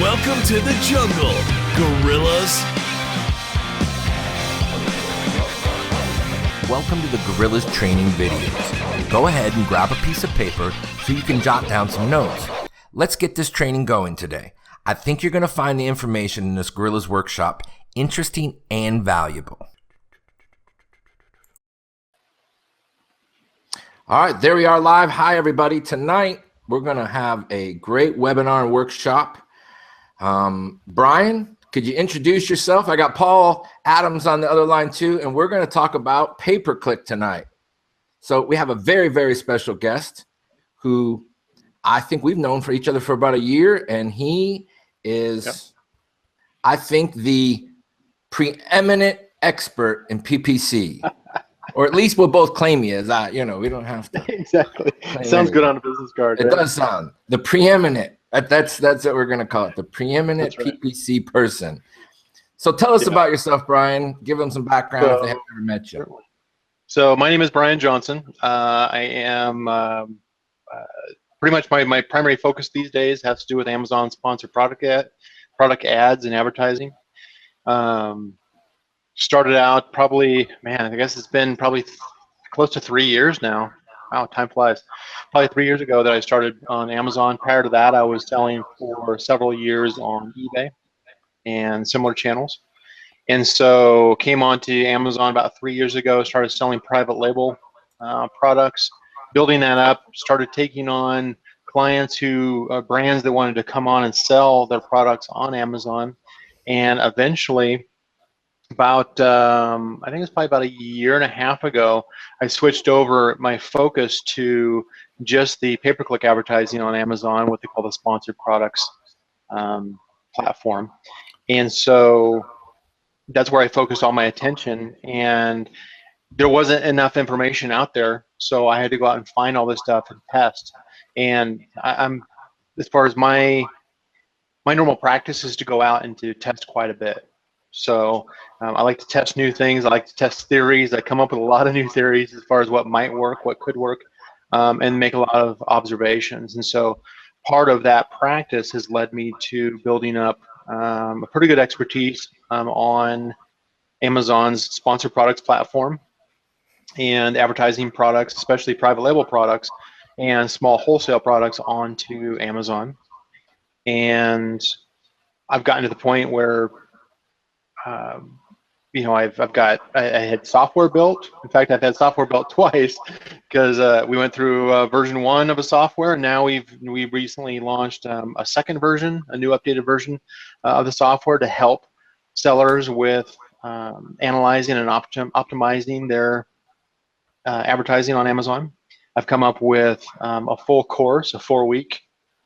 Welcome to the jungle, gorillas. Welcome to the Gorillas training videos. Go ahead and grab a piece of paper so you can jot down some notes. Let's get this training going today. I think you're going to find the information in this Gorillas workshop interesting and valuable. All right, there we are live. Hi, everybody. Tonight, we're going to have a great webinar and workshop. Brian, could you introduce yourself? I got Paul Adams on the other line too, and we're going to talk about pay-per-click tonight. So we have a very, very special guest who I think we've known for each other for about a year, and he is, I think, the preeminent expert in PPC. Or at least we'll both claim he is. We don't have to. Exactly. Sounds good on a business card. It does sound. The preeminent. That's what we're going to call it. The preeminent PPC person. So tell us about yourself, Brian. Give them some background if they haven't ever met you. So my name is Brian Johnson. I am pretty much my primary focus these days has to do with Amazon sponsored product ads and advertising. Started out probably, I guess it's been probably close to 3 years now. Wow, time flies. Probably 3 years ago that I started on Amazon. Prior to that, I was selling for several years on eBay and similar channels. And so came on to Amazon about 3 years ago, started selling private label products, building that up, started taking on clients brands that wanted to come on and sell their products on Amazon. And eventually, about I think it's probably about a year and a half ago, I switched over my focus to just the pay-per-click advertising on Amazon, what they call the sponsored products platform. And so that's where I focused all my attention, and there wasn't enough information out there, so I had to go out and find all this stuff and test. And I'm as far as my normal practice is to go out and to test quite a bit. So I like to test new things. I like to test theories. I come up with a lot of new theories as far as what might work, what could work, and make a lot of observations. And so part of that practice has led me to building up a pretty good expertise on Amazon's sponsored products platform and advertising products, especially private label products and small wholesale products onto Amazon. And I've gotten to the point where I had software built. In fact, I've had software built twice because we went through version 1 of a software. And now we recently launched a second version, a new updated version of the software to help sellers with analyzing and optimizing their advertising on Amazon. I've come up with a full course, a 4-week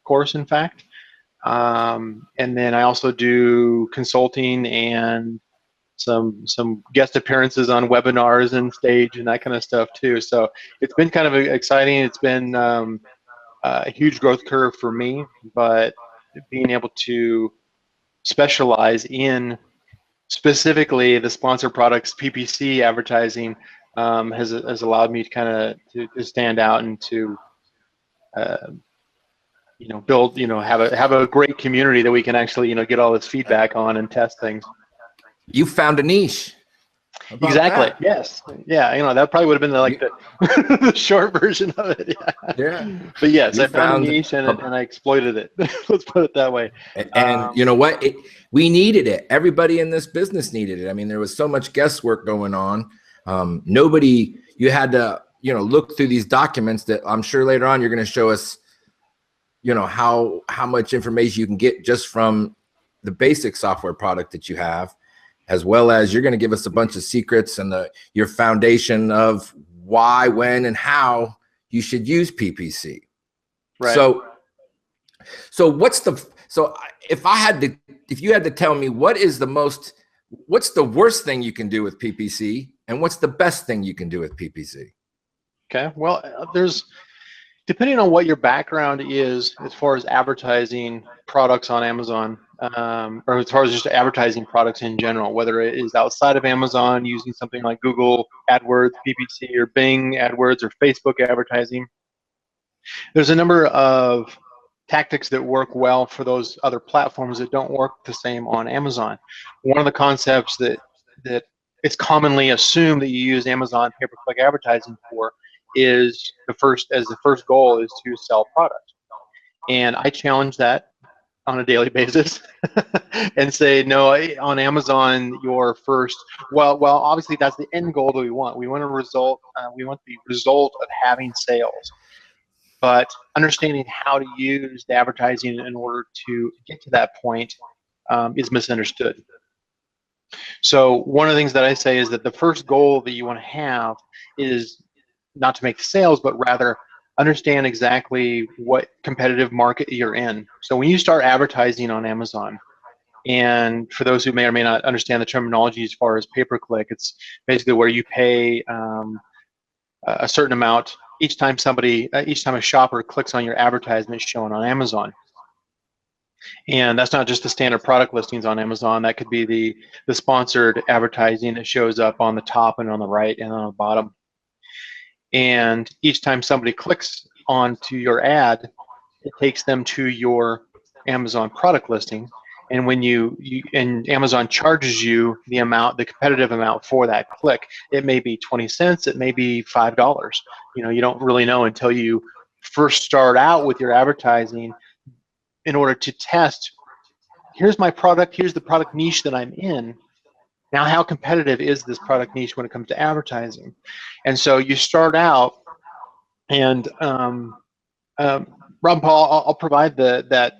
course, in fact. And then I also do consulting and some guest appearances on webinars and stage and that kind of stuff too. So it's been kind of exciting. It's been a huge growth curve for me, but being able to specialize in specifically the sponsored products PPC advertising has allowed me to kind of to stand out and to build, have a great community that we can actually, get all this feedback on and test things. You found a niche. Exactly. That? Yes. Yeah. That probably would have been the short version of it. Yeah. But yes, I found a niche and I exploited it. Let's put it that way. And you know what? We needed it. Everybody in this business needed it. I mean, there was so much guesswork going on. You had to, look through these documents that I'm sure later on you're going to show us, how much information you can get just from the basic software product that you have, as well as you're going to give us a bunch of secrets and your foundation of why, when, and how you should use PPC. Right. So if you had to tell me what's the worst thing you can do with PPC and what's the best thing you can do with PPC? Okay. Well, depending on what your background is as far as advertising products on Amazon, or as far as just advertising products in general, whether it is outside of Amazon using something like Google AdWords, PPC, or Bing AdWords, or Facebook advertising, there's a number of tactics that work well for those other platforms that don't work the same on Amazon. One of the concepts that it's commonly assumed that you use Amazon pay-per-click advertising for is the first goal is to sell product. And I challenge that on a daily basis and say, no, on Amazon, your first, well, obviously that's the end goal that we want. We want a result. We want the result of having sales. But understanding how to use the advertising in order to get to that point is misunderstood. So one of the things that I say is that the first goal that you want to have is not to make sales, but rather understand exactly what competitive market you're in. So when you start advertising on Amazon, and for those who may or may not understand the terminology as far as pay-per-click, it's basically where you pay a certain amount each time a shopper clicks on your advertisement shown on Amazon. And that's not just the standard product listings on Amazon. That could be the sponsored advertising that shows up on the top and on the right and on the bottom. And each time somebody clicks onto your ad, it takes them to your Amazon product listing. And when and Amazon charges you the competitive amount for that click, it may be 20 cents, it may be $5. You don't really know until you first start out with your advertising in order to test, here's my product, here's the product niche that I'm in. Now, how competitive is this product niche when it comes to advertising? And so you start out, and Rob and Paul, I'll provide that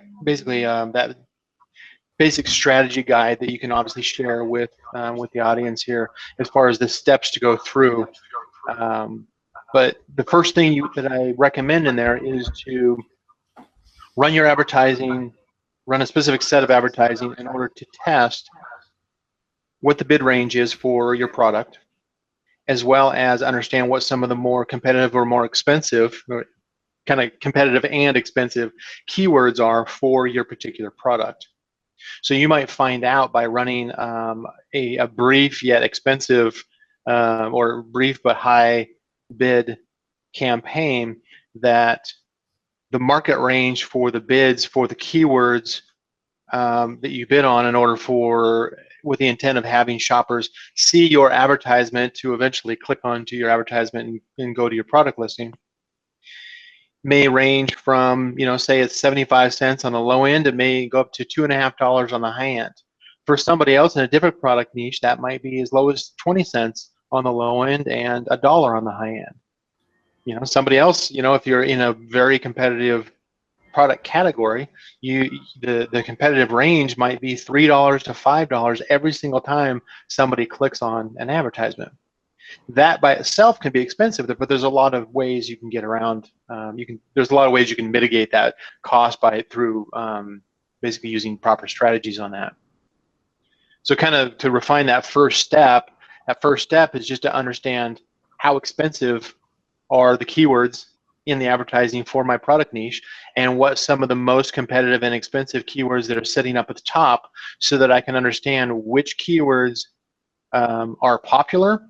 basic strategy guide that you can obviously share with the audience here as far as the steps to go through. But the first thing that I recommend in there is to run your advertising, run a specific set of advertising in order to test what the bid range is for your product, as well as understand what some of the more competitive or more expensive, or kind of competitive and expensive keywords are for your particular product. So you might find out by running a brief yet expensive or brief but high bid campaign that the market range for the bids for the keywords that you bid on in order with the intent of having shoppers see your advertisement to eventually click onto your advertisement and go to your product listing may range from, say it's 75 cents on the low end, it may go up to $2.50 on the high end. For somebody else in a different product niche, that might be as low as 20 cents on the low end and $1 on the high end. Somebody else, if you're in a very competitive product category, the competitive range might be $3 to $5 every single time somebody clicks on an advertisement. That by itself can be expensive, but there's a lot of ways you can get around. There's a lot of ways you can mitigate that cost through basically using proper strategies on that. So kind of to refine that first step is just to understand how expensive are the keywords in the advertising for my product niche, and what some of the most competitive and expensive keywords that are sitting up at the top, so that I can understand which keywords are popular,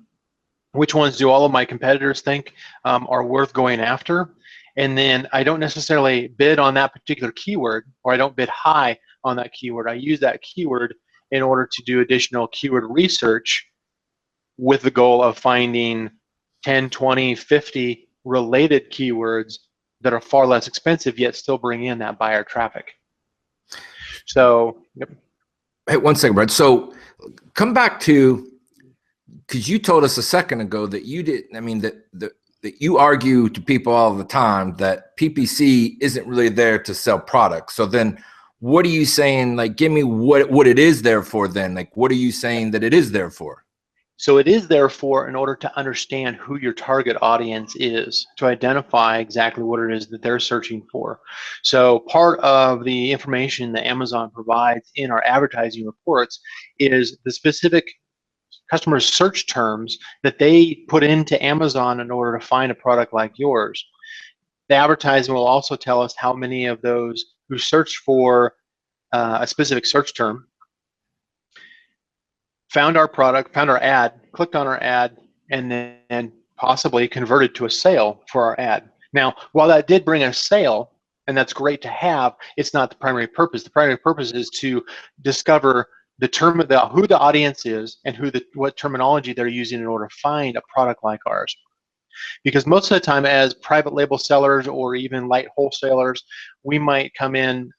which ones do all of my competitors think are worth going after, and then I don't necessarily bid on that particular keyword, or I don't bid high on that keyword. I use that keyword in order to do additional keyword research with the goal of finding 10, 20, 50 related keywords that are far less expensive yet still bring in that buyer traffic. So, yep. Hey, one second, Brad. So come back to, because you told us a second ago that you didn't, that you argue to people all the time that PPC isn't really there to sell products. So then what are you saying? Like, give me what it is there for then. Like, what are you saying that it is there for? So it is there for in order to understand who your target audience is, to identify exactly what it is that they're searching for. So part of the information that Amazon provides in our advertising reports is the specific customer search terms that they put into Amazon in order to find a product like yours. The advertising will also tell us how many of those who searched for a specific search term found our product, found our ad, clicked on our ad, and then possibly converted to a sale for our ad. Now, while that did bring a sale, and that's great to have. It's not the primary purpose. The primary purpose is to discover, determine who the audience is and what terminology they're using in order to find a product like ours. Because most of the time, as private label sellers or even light wholesalers, we might come in,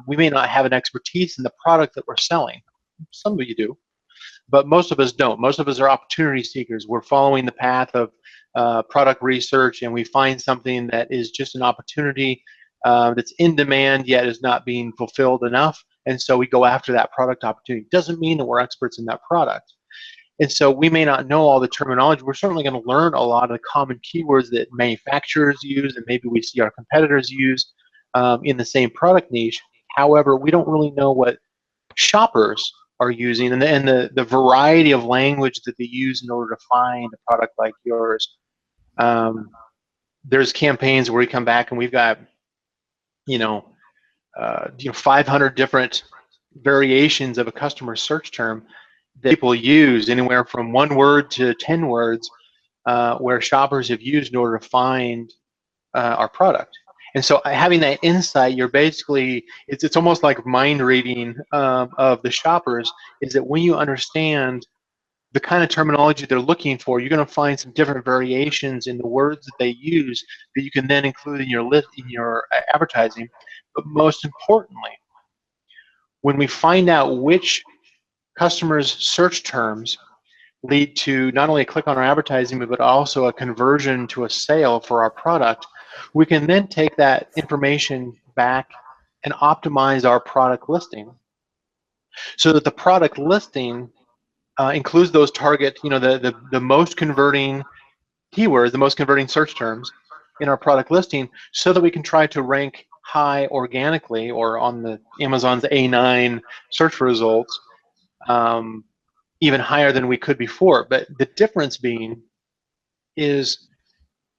we may not have an expertise in the product that we're selling. Some of you do, but most of us don't. Most of us are opportunity seekers. We're following the path of product research, and we find something that is just an opportunity that's in demand yet is not being fulfilled enough, and so we go after that product opportunity. Doesn't mean that we're experts in that product. And so we may not know all the terminology. We're certainly going to learn a lot of the common keywords that manufacturers use and maybe we see our competitors use in the same product niche. However, we don't really know what shoppers are using and the variety of language that they use in order to find a product like yours. There's campaigns where we come back and we've got 500 different variations of a customer search term that people use, anywhere from 1 word to 10 words, where shoppers have used in order to find our product. And so having that insight, you're basically, it's almost like mind reading of the shoppers, is that when you understand the kind of terminology they're looking for, you're going to find some different variations in the words that they use that you can then include in your list, in your advertising. But most importantly, when we find out which customers' search terms lead to not only a click on our advertising, but also a conversion to a sale for our product, we can then take that information back and optimize our product listing so that the product listing includes those target, the most converting keywords, the most converting search terms in our product listing, so that we can try to rank high organically or on the Amazon's A9 search results, even higher than we could before. But the difference being is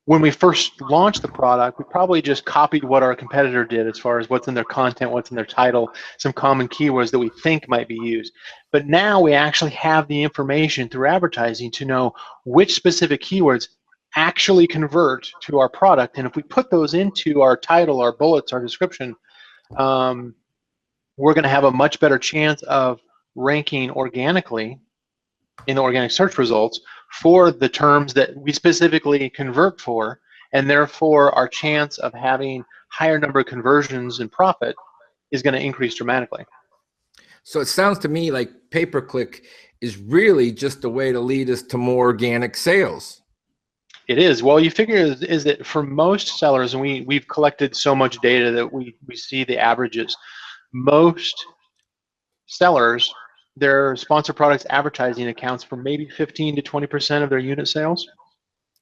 when we first launched the product, we probably just copied what our competitor did as far as what's in their content, what's in their title, some common keywords that we think might be used. But now we actually have the information through advertising to know which specific keywords actually convert to our product. And if we put those into our title, our bullets, our description, we're going to have a much better chance of ranking organically in the organic search results for the terms that we specifically convert for, and therefore our chance of having higher number of conversions and profit is going to increase dramatically. So it sounds to me like pay-per-click is really just a way to lead us to more organic sales. It is. Well, you figure is that for most sellers, and we've collected so much data that we see the averages, most sellers, their sponsor products advertising accounts for maybe 15 to 20% of their unit sales.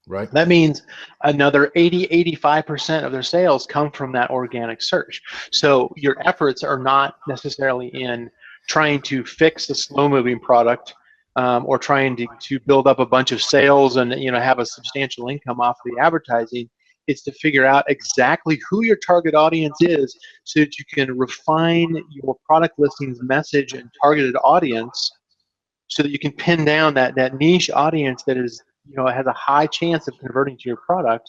Right. That means another 85% of their sales come from that organic search. So your efforts are not necessarily in trying to fix a slow-moving product or trying to build up a bunch of sales and have a substantial income off of the advertising. It's to figure out exactly who your target audience is so that you can refine your product listings message and targeted audience so that you can pin down that niche audience that is, has a high chance of converting to your product.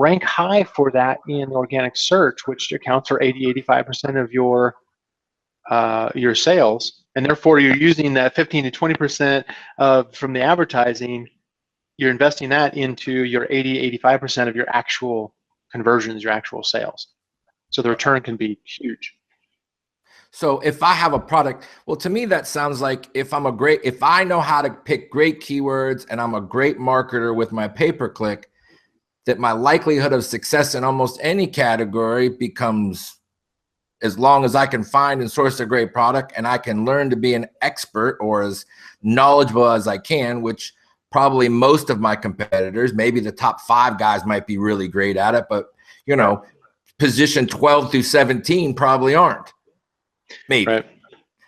Rank high for that in organic search, which accounts for 85% of your sales, and therefore you're using that 15 to 20% from the advertising. You're investing that into your 85% of your actual conversions, your actual sales. So the return can be huge. So if I have a product, well, to me, that sounds like if I know how to pick great keywords and I'm a great marketer with my pay-per-click, that my likelihood of success in almost any category becomes, as long as I can find and source a great product and I can learn to be an expert or as knowledgeable as I can, which probably most of my competitors, maybe the top 5 guys might be really great at it, but position 12 through 17 probably aren't. Maybe. Right.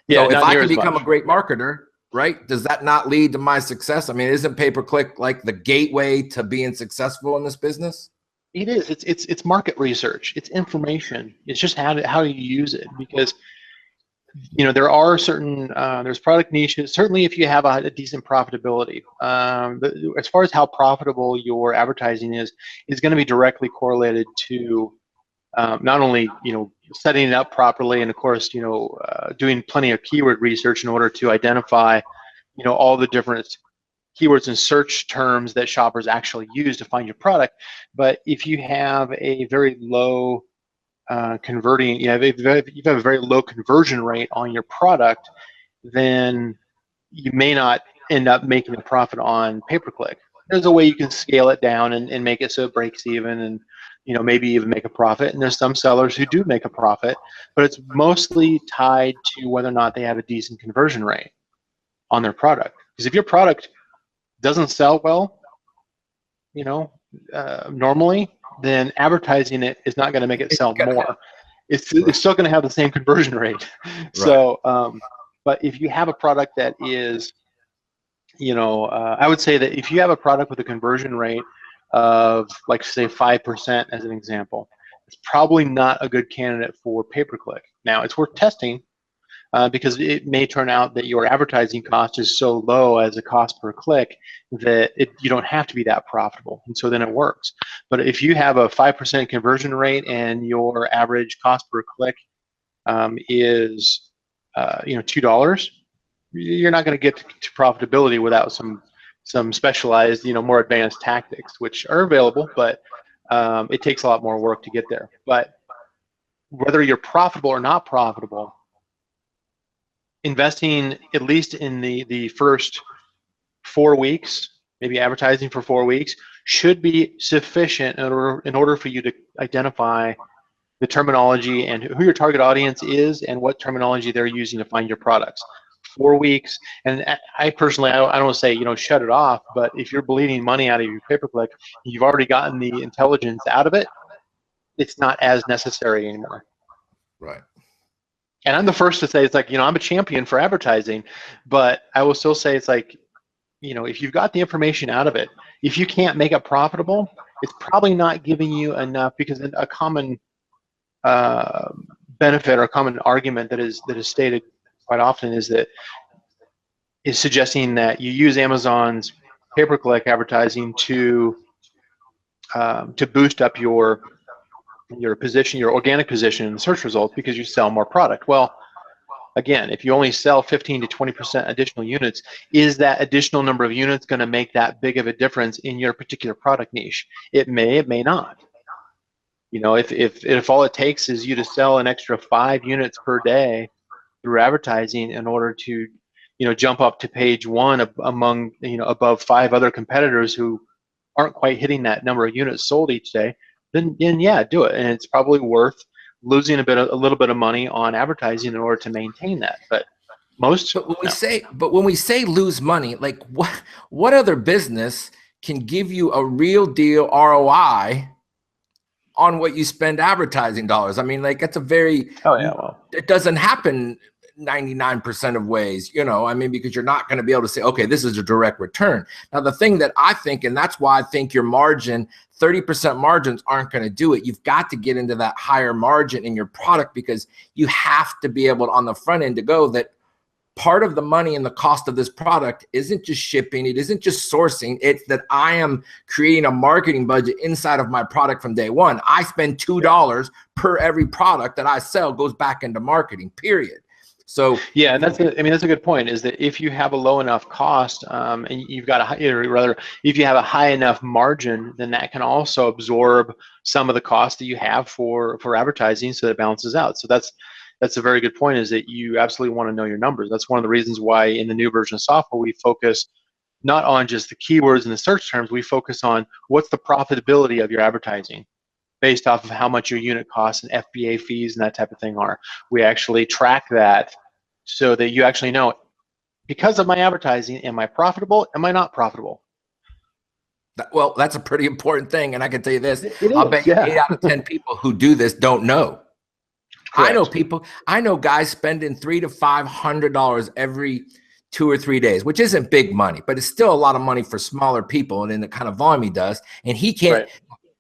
Yeah, so if I can become a great marketer, right, does that not lead to my success? I mean, isn't pay-per-click like the gateway to being successful in this business? It is. It's market research. It's information. It's just how you use it, because there are certain there's product niches. Certainly, if you have a decent profitability, as far as how profitable your advertising is going to be directly correlated to not only, setting it up properly, and of course, doing plenty of keyword research in order to identify, all the different keywords and search terms that shoppers actually use to find your product. But if you have a very low converting, you have a very low conversion rate on your product, then you may not end up making a profit on pay-per-click. There's a way you can scale it down and make it so it breaks even, and maybe even make a profit. And there's some sellers who do make a profit, but it's mostly tied to whether or not they have a decent conversion rate on their product. Because if your product doesn't sell well, normally, then advertising it is not going to make it sell more. It's still going to have the same conversion rate. Right. So, but if you have a product that is, I would say that if you have a product with a conversion rate of, like, say 5% as an example, it's probably not a good candidate for pay-per-click. Now, it's worth testing because it may turn out that your advertising cost is so low as a cost per click that you don't have to be that profitable, and so then it works. But if you have a 5% conversion rate and your average cost per click is $2, you're not going to get to profitability without some specialized, more advanced tactics, which are available, but it takes a lot more work to get there. But whether you're profitable or not profitable, investing at least in the first 4 weeks, maybe advertising for 4 weeks, should be sufficient in order for you to identify the terminology and who your target audience is and what terminology they're using to find your products. 4 weeks, and I personally, I don't say shut it off, but if you're bleeding money out of your pay-per-click, you've already gotten the intelligence out of it, it's not as necessary anymore. Right. And I'm the first to say, it's like, I'm a champion for advertising, but I will still say it's like, if you've got the information out of it, if you can't make it profitable, it's probably not giving you enough, because a common benefit or a common argument that is stated quite often is suggesting that you use Amazon's pay-per-click advertising to boost up your position, your organic position in the search results, because you sell more product. Well, again, if you only sell 15 to 20% additional units, is that additional number of units going to make that big of a difference in your particular product niche? It may not. If all it takes is you to sell an extra 5 units per day through advertising in order to, jump up to page 1 among, above 5 other competitors who aren't quite hitting that number of units sold each day, then yeah, do it. And it's probably worth losing a little bit of money on advertising in order to maintain that. But most. But when we say lose money, like what other business can give you a real deal ROI on what you spend advertising dollars? I mean, like, that's a very, it doesn't happen 99% of ways, I mean, because you're not going to be able to say, okay, this is a direct return. Now, the thing that I think, and that's why I think your margin, 30% margins aren't going to do it. You've got to get into that higher margin in your product, because you have to be able to, on the front end, to go that part of the money and the cost of this product isn't just shipping, it isn't just sourcing, it's that I am creating a marketing budget inside of my product from day one. I spend $2 per every product that I sell goes back into marketing, period. So yeah, and that's a good point, is that if you have a low enough cost and you've got if you have a high enough margin, then that can also absorb some of the cost that you have for advertising, so that it balances out. So that's a very good point, is that you absolutely want to know your numbers. That's one of the reasons why in the new version of software we focus not on just the keywords and the search terms, we focus on what's the profitability of your advertising based off of how much your unit costs and FBA fees and that type of thing are. We actually track that so that you actually know, because of my advertising, am I profitable? Am I not profitable? Well, that's a pretty important thing. And I can tell you this, I'll bet you 8 out of 10 people who do this don't know. Correct. I know guys spending $300 to $500 every 2 or 3 days, which isn't big money, but it's still a lot of money for smaller people and in the kind of volume he does. And he can't,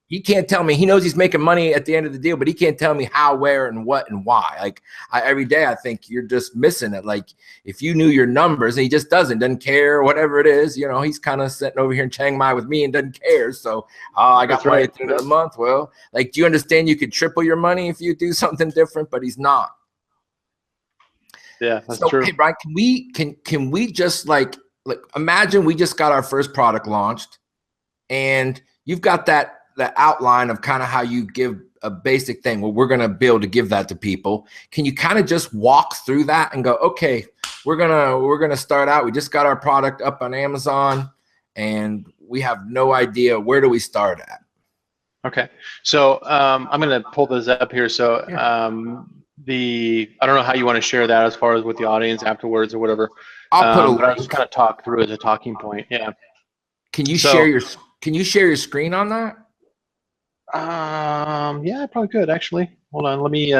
he can't tell me. He knows he's making money at the end of the deal, but he can't tell me how, where, and what, and why. Like every day I think you're just missing it. Like if you knew your numbers, and he just doesn't care, whatever it is, you know, he's kind of sitting over here in Chiang Mai with me and doesn't care. So I got money at the end of the month. Well, like, do you understand you could triple your money if you do something different? But he's not. Yeah, that's true. Hey, Brian, can we just like imagine we just got our first product launched, and you've got that outline of kind of how you give a basic thing. Well, we're gonna be able to give that to people. Can you kind of just walk through that and go, okay, we're gonna start out. We just got our product up on Amazon, and we have no idea, where do we start at? Okay, so I'm gonna pull this up here. So I don't know how you want to share that as far as with the audience afterwards or whatever. I'll put a but I'll link. just kind of talk through as a talking point. Yeah. Can you share your screen on that? Yeah, I probably could actually. Hold on, let me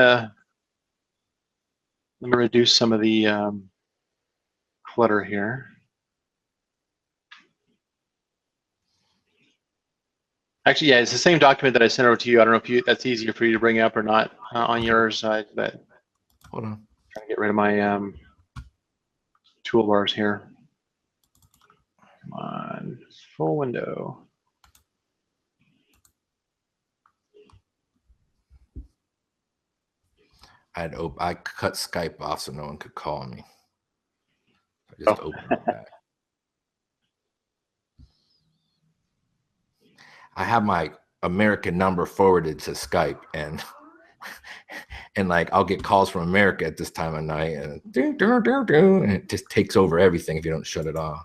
reduce some of the clutter here. Actually, yeah, it's the same document that I sent over to you. I don't know if that's easier for you to bring up or not on your side. But hold on, I'm trying to get rid of my toolbars here. Come on, full window. I cut Skype off so no one could call me. I just opened it back. I have my American number forwarded to Skype, and like I'll get calls from America at this time of night, and and it just takes over everything if you don't shut it off.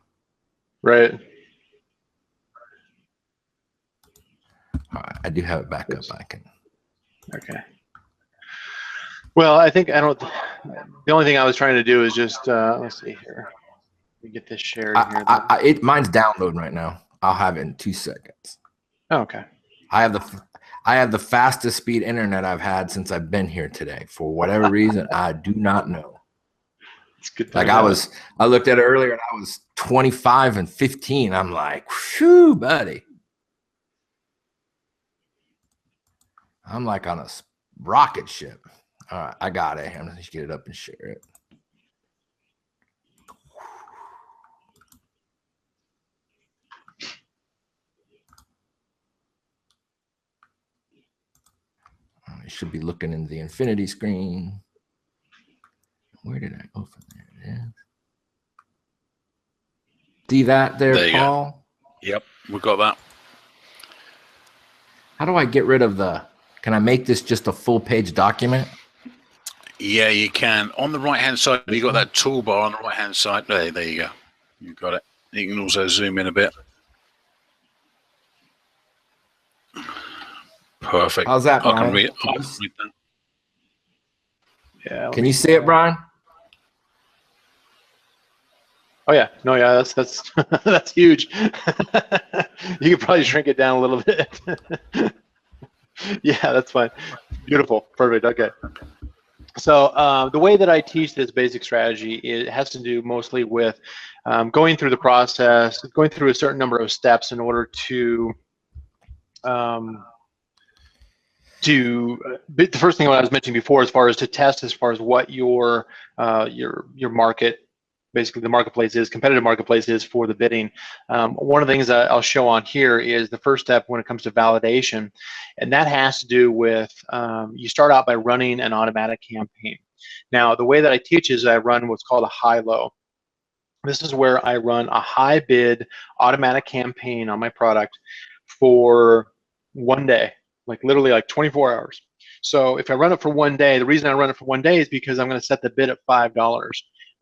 Right. All right, I do have it back up. I can. Okay. Well, I think the only thing I was trying to do is just let's see here. Let me get this shared here. Mine's downloading right now. I'll have it in 2 seconds. Oh, okay. I have the fastest speed internet I've had since I've been here today. For whatever reason, I do not know. It's good. Like I looked at it earlier and I was 25 and 15. I'm like, whew, buddy. I'm like on a rocket ship. All right, I got it. I'm just get it up and share it. You should be looking in the infinity screen. Where did I open there? It is. See that there Paul? Go. Yep, we got that. How do I get rid of can I make this just a full page document? Yeah, you can. On the right-hand side, you got that toolbar on the right-hand side. There you go. You got it. You can also zoom in a bit. Perfect. How's that, Brian? I can read that. Yeah. Can you see it, Brian? Oh yeah. No, yeah. That's that's huge. You could probably shrink it down a little bit. Yeah, that's fine. Beautiful. Perfect. Okay. So the way that I teach this basic strategy, it has to do mostly with going through the process, going through a certain number of steps in order to the first thing I was mentioning before, as far as to test, as far as what your market, basically the marketplace is, competitive marketplace is for the bidding. One of the things that I'll show on here is the first step when it comes to validation, and that has to do with you start out by running an automatic campaign. Now, the way that I teach is I run what's called a high-low. This is where I run a high bid automatic campaign on my product for 1 day, like literally like 24 hours. So if I run it for 1 day, the reason I run it for 1 day is because I'm going to set the bid at $5.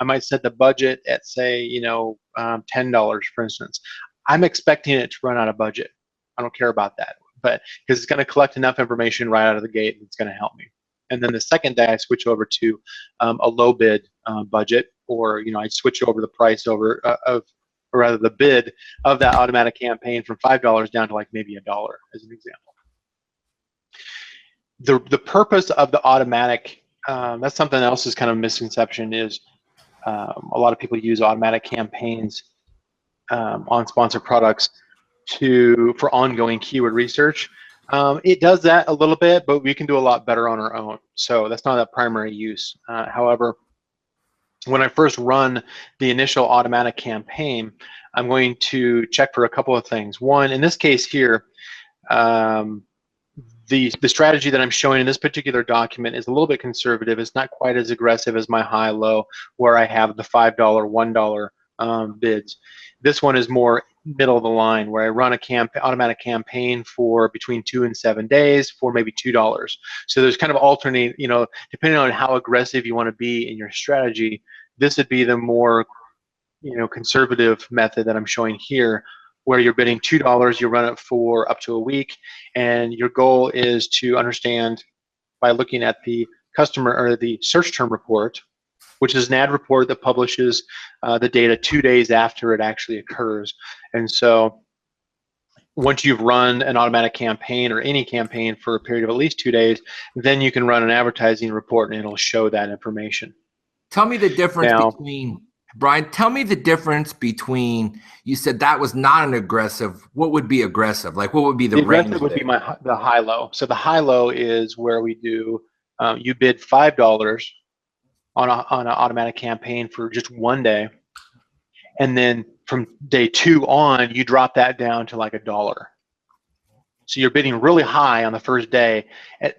I might set the budget at, say, $10, for instance. I'm expecting it to run out of budget. I don't care about that, but because it's going to collect enough information right out of the gate, it's going to help me. And then the second day, I switch over to a low bid budget, or I switch over the price over or rather the bid of that automatic campaign from $5 down to like maybe $1, as an example. The purpose of the automatic, that's something else is kind of a misconception, is a lot of people use automatic campaigns on sponsored products for ongoing keyword research. It does that a little bit, but we can do a lot better on our own. So that's not a primary use. However, when I first run the initial automatic campaign, I'm going to check for a couple of things. One, in this case here, the strategy that I'm showing in this particular document is a little bit conservative. It's not quite as aggressive as my high-low, where I have the $5, $1 bids. This one is more middle of the line, where I run a automatic campaign for between 2 and 7 days for maybe $2. So there's kind of alternate, depending on how aggressive you want to be in your strategy, this would be the more, conservative method that I'm showing here, where you're bidding $2, you run it for up to a week, and your goal is to understand by looking at the customer or the search term report, which is an ad report that publishes the data 2 days after it actually occurs. And so once you've run an automatic campaign or any campaign for a period of at least 2 days, then you can run an advertising report and it'll show that information. Tell me the difference between, Brian, tell me the difference between, you said that was not an aggressive, what would be aggressive? Like what would be the range? Aggressive would be the high-low. So the high-low is where we do, you bid $5 on an automatic campaign for just 1 day, and then from day 2 on, you drop that down to like $1. So you're bidding really high on the first day,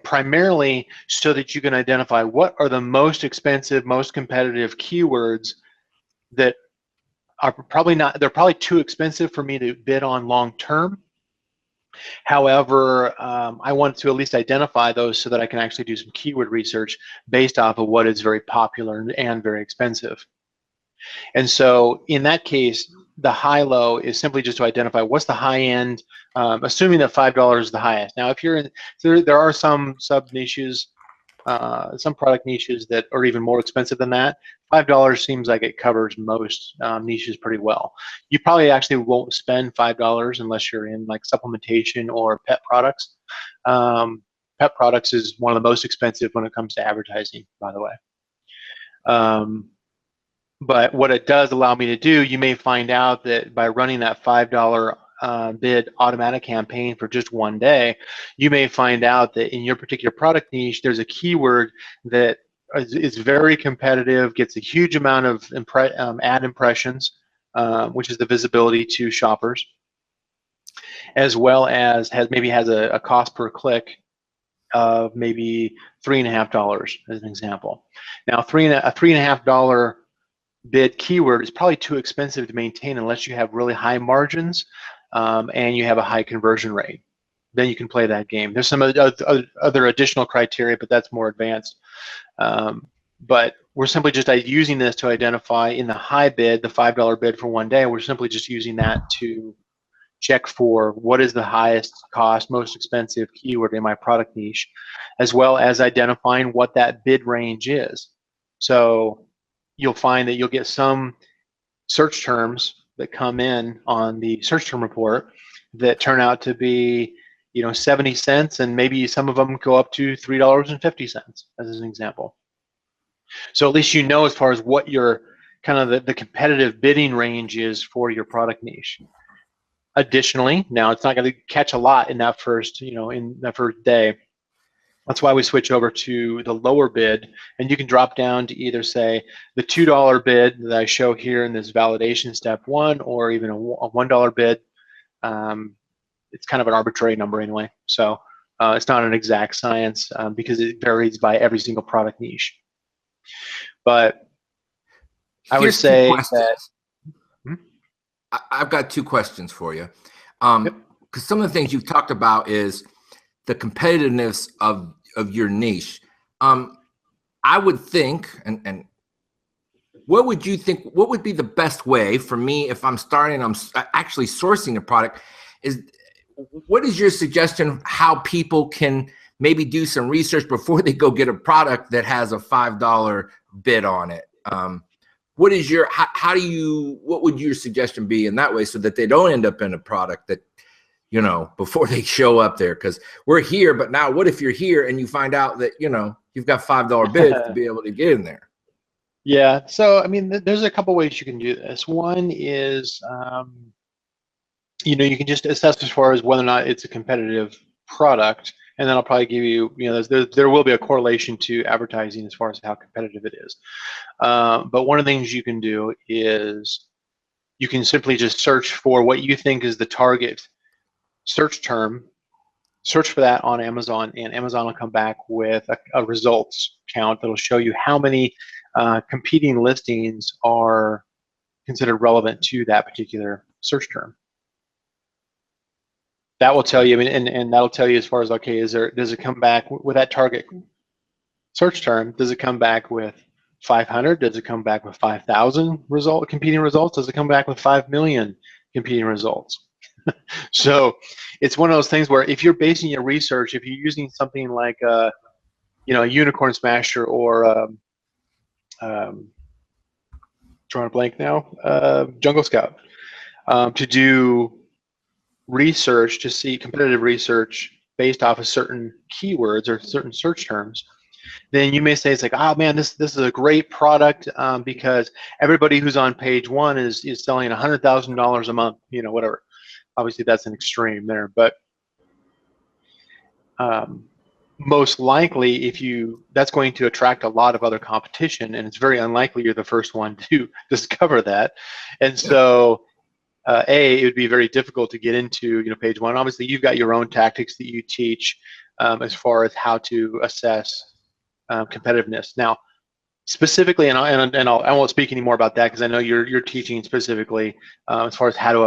primarily so that you can identify what are the most expensive, most competitive keywords that are probably not, they're probably too expensive for me to bid on long term. However, I want to at least identify those so that I can actually do some keyword research based off of what is very popular and very expensive. And so in that case, the high-low is simply just to identify what's the high end, assuming that $5 is the highest. Now, if you're in, there are some sub niches, some product niches that are even more expensive than that. $5 seems like it covers most niches pretty well. You probably actually won't spend $5 unless you're in like supplementation or pet products. Pet products is one of the most expensive when it comes to advertising, by the way. But what it does allow me to do, you may find out that by running that $5 bid automatic campaign for just 1 day, you may find out that in your particular product niche, there's a keyword that is very competitive, gets a huge amount of ad impressions, which is the visibility to shoppers, as well as maybe has a cost per click of maybe $3.50 as an example. Now, a $3.50 bid keyword is probably too expensive to maintain unless you have really high margins and you have a high conversion rate. Then you can play that game. There's some other additional criteria, but that's more advanced. But we're simply just using this to identify in the high bid, the $5 bid for 1 day, we're simply just using that to check for what is the highest cost, most expensive keyword in my product niche, as well as identifying what that bid range is. So you'll find that you'll get some search terms that come in on the search term report that turn out to be 70 cents, and maybe some of them go up to $3.50 as an example. So at least as far as what your kind of the competitive bidding range is for your product niche. Additionally, now it's not going to catch a lot in that first day. That's why we switch over to the lower bid, and you can drop down to either say the $2 bid that I show here in this validation step 1, or even a $1 bid. It's kind of an arbitrary number anyway, so it's not an exact science because it varies by every single product niche. But I would say that I've got 2 questions for you, because some of the things you've talked about is the competitiveness of your niche. I would think, and what would you think, what would be the best way for me if I'm actually sourcing a product? What is your suggestion how people can maybe do some research before they go get a product that has a $5 bid on it? What would your suggestion be in that way so that they don't end up in a product that, before they show up there? Because we're here, but now what if you're here and you find out that, you've got $5 bids to be able to get in there? Yeah, so I mean, there's a couple ways you can do this. One is, you can just assess as far as whether or not it's a competitive product, and then I'll probably give you, there will be a correlation to advertising as far as how competitive it is. But one of the things you can do is you can simply just search for what you think is the target search term, search for that on Amazon, and Amazon will come back with a results count that'll show you how many competing listings are considered relevant to that particular search term. That will tell you, and that'll tell you as far as, okay, does it come back with that target search term? Does it come back with 500? Does it come back with 5,000 competing results? Does it come back with 5 million competing results? So it's one of those things where if you're basing your research, if you're using something like a Unicorn Smasher or drawing a blank now, Jungle Scout, to do research, to see competitive research based off of certain keywords or certain search terms, then you may say it's like, oh man, this is a great product because everybody who's on page 1 is selling $100,000 a month, whatever. Obviously that's an extreme there, but most likely that's going to attract a lot of other competition, and it's very unlikely you're the first one to discover that. And so it would be very difficult to get into page 1. Obviously you've got your own tactics that you teach as far as how to assess competitiveness. Now specifically, and I won't speak anymore about that because I know you're teaching specifically as far as how to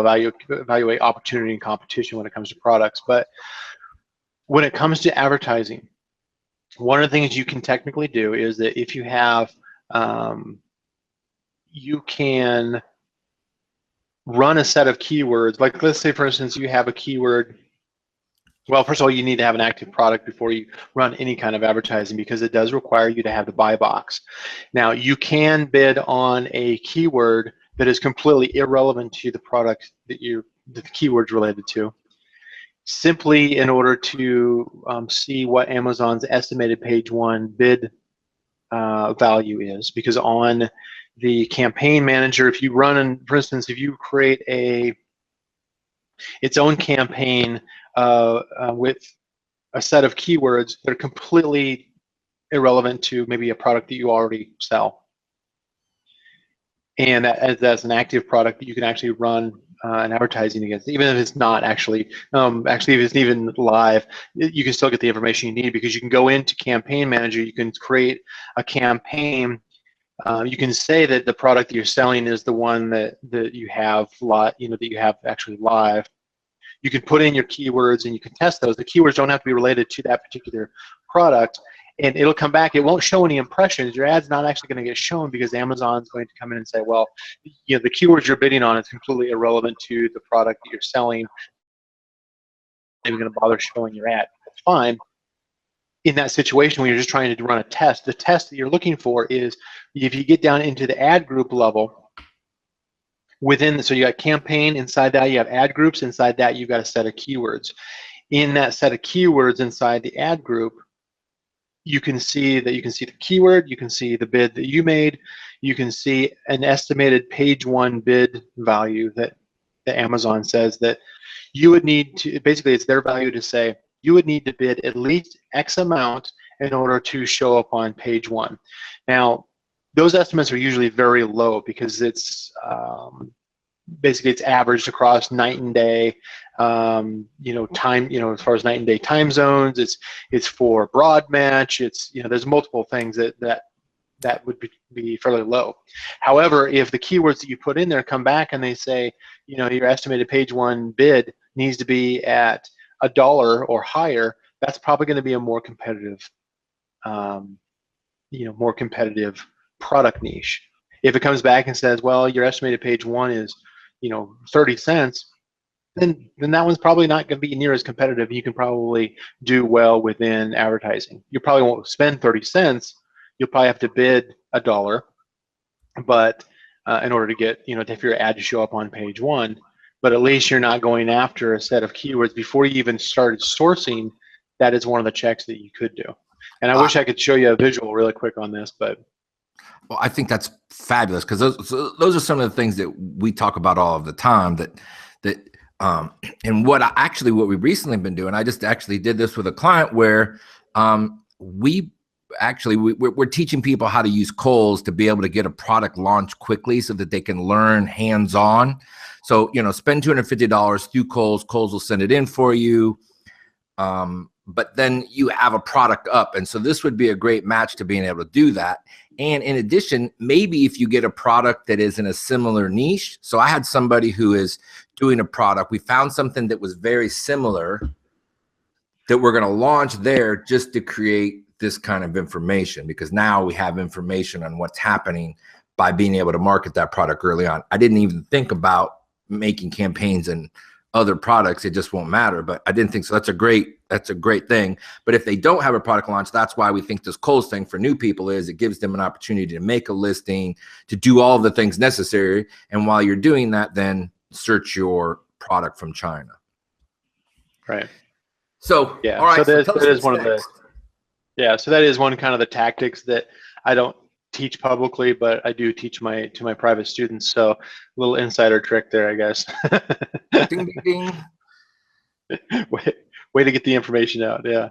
evaluate opportunity and competition when it comes to products. But when it comes to advertising, one of the things you can technically do is that if you have, you can run a set of keywords. Like let's say, for instance, you have a keyword. Well, first of all, you need to have an active product before you run any kind of advertising because it does require you to have the buy box. Now, you can bid on a keyword that is completely irrelevant to the product that the keyword's related to, simply in order to see what Amazon's estimated page 1 bid value is. Because on the campaign manager, if you run, for instance, if you create its own campaign with a set of keywords that are completely irrelevant to maybe a product that you already sell, and as an active product that you can actually run an advertising against, even if it's not actually if it's even live, you can still get the information you need because you can go into Campaign Manager, you can create a campaign. You can say that the product that you're selling is the one that you have that you have actually live. You can put in your keywords and you can test those. The keywords don't have to be related to that particular product, and it'll come back. It won't show any impressions. Your ad's not actually going to get shown because Amazon's going to come in and say, well, the keywords you're bidding on is completely irrelevant to the product that you're selling. They're going to bother showing your ad. That's fine. In that situation when you're just trying to run a test, the test that you're looking for is if you get down into the ad group level, so you got campaign, inside that you have ad groups, inside that you've got a set of keywords. In that set of keywords inside the ad group, you can see the keyword, you can see the bid that you made, you can see an estimated page 1 bid value that Amazon says that you would need to, basically it's their value to say you would need to bid at least X amount in order to show up on page 1. Now, those estimates are usually very low because it's basically it's averaged across night and day, time, as far as night and day time zones. It's for broad match. It's there's multiple things that would be fairly low. However, if the keywords that you put in there come back and they say your estimated page 1 bid needs to be at $1 or higher, that's probably going to be a more competitive, more competitive product niche. If it comes back and says, well, your estimated page 1 is 30 cents, then that one's probably not going to be near as competitive. You can probably do well within advertising. You probably won't spend 30 cents. You'll probably have to bid $1, but in order to get if your ad to show up on page 1. But at least you're not going after a set of keywords before you even started sourcing. That is one of the checks that you could do. And I wish I could show you a visual really quick on this, but. Well, I think that's fabulous because those are some of the things that we talk about all of the time that And what we've recently been doing, I just actually did this with a client where we're teaching people how to use Kohl's to be able to get a product launched quickly so that they can learn hands-on. So, spend $250 through Kohl's. Kohl's will send it in for you. But then you have a product up. And so this would be a great match to being able to do that. And in addition, maybe if you get a product that is in a similar niche. So I had somebody who is doing a product. We found something that was very similar that we're going to launch there just to create this kind of information, because now we have information on what's happening by being able to market that product early on. I didn't even think about making campaigns and other products. It just won't matter, but I didn't think so. That's a great thing. But if they don't have a product launch, that's why we think this Kohl's thing for new people is it gives them an opportunity to make a listing, to do all the things necessary. And while you're doing that, then search your product from China. Right. So, yeah. All right. So that is one of the, yeah. So that is one kind of the tactics that I don't teach publicly, but I do teach to my private students. So a little insider trick there, I guess. Ding, ding, ding. Way to get the information out. Yeah.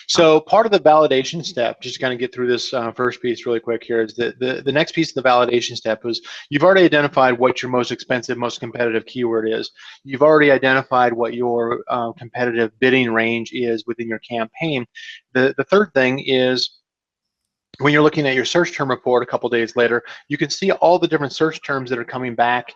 So part of the validation step, just to kind of get through this first piece really quick here, is the next piece of the validation step is you've already identified what your most expensive, most competitive keyword is. You've already identified what your competitive bidding range is within your campaign. The third thing is, when you're looking at your search term report a couple days later, you can see all the different search terms that are coming back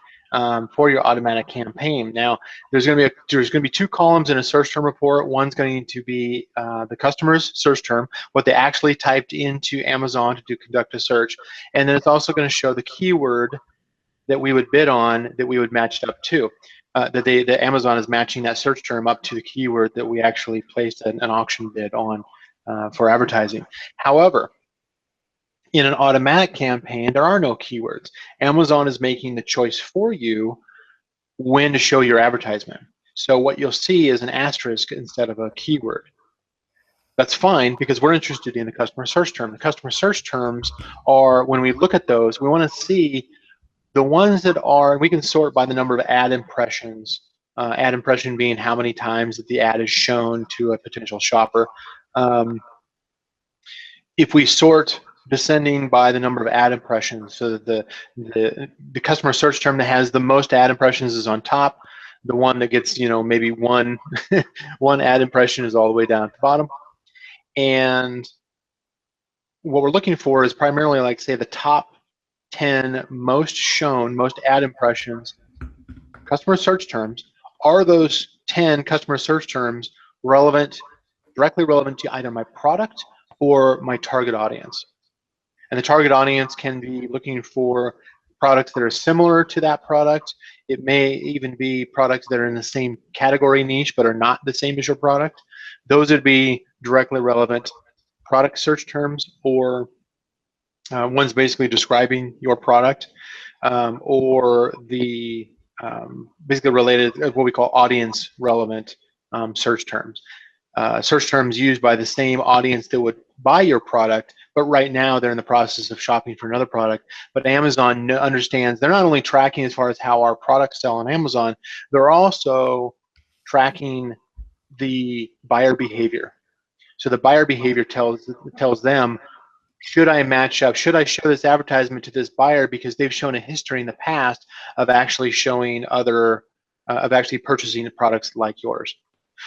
for your automatic campaign. Now, there's going to be two columns in a search term report. One's going to be the customer's search term, what they actually typed into Amazon to conduct a search, and then it's also going to show the keyword that we would bid on, that we would match it up to. That Amazon is matching that search term up to the keyword that we actually placed an auction bid on for advertising. However, in an automatic campaign, there are no keywords. Amazon is making the choice for you when to show your advertisement. So what you'll see is an asterisk instead of a keyword. That's fine, because we're interested in the customer search term. The customer search terms are, when we look at those, we want to see the ones that are, we can sort by the number of ad impressions. Ad impression being how many times that the ad is shown to a potential shopper. If we sort descending by the number of ad impressions, so that the customer search term that has the most ad impressions is on top. The one that gets, maybe one ad impression is all the way down at the bottom. And what we're looking for is primarily, like, say, the top 10 most shown, most ad impressions customer search terms. Are those 10 customer search terms directly relevant to either my product or my target audience? And the target audience can be looking for products that are similar to that product. It may even be products that are in the same category niche but are not the same as your product. Those would be directly relevant product search terms, or ones basically describing your product, or the basically related, what we call audience relevant search terms. Search terms used by the same audience that would buy your product, but right now they're in the process of shopping for another product. But Amazon understands they're not only tracking as far as how our products sell on Amazon, they're also tracking the buyer behavior. So the buyer behavior tells them, should I match up? Should I show this advertisement to this buyer because they've shown a history in the past of actually showing other, of actually purchasing products like yours?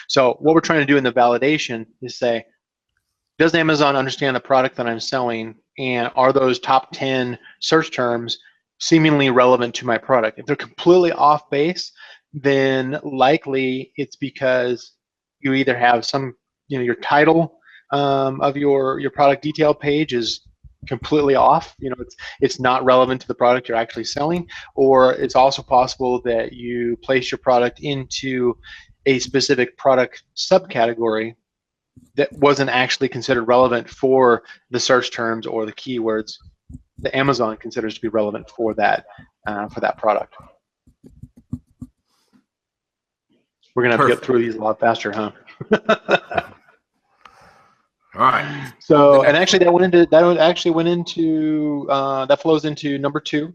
So what we're trying to do in the validation is say, does Amazon understand the product that I'm selling, and are those top 10 search terms seemingly relevant to my product? If they're completely off base, then likely it's because you either have some, your title of your product detail page is completely off, it's not relevant to the product you're actually selling, or it's also possible that you place your product into a specific product subcategory that wasn't actually considered relevant for the search terms or the keywords that Amazon considers to be relevant for that product. We're gonna have to get through these a lot faster, huh? All right. So, and actually that flows into number 2.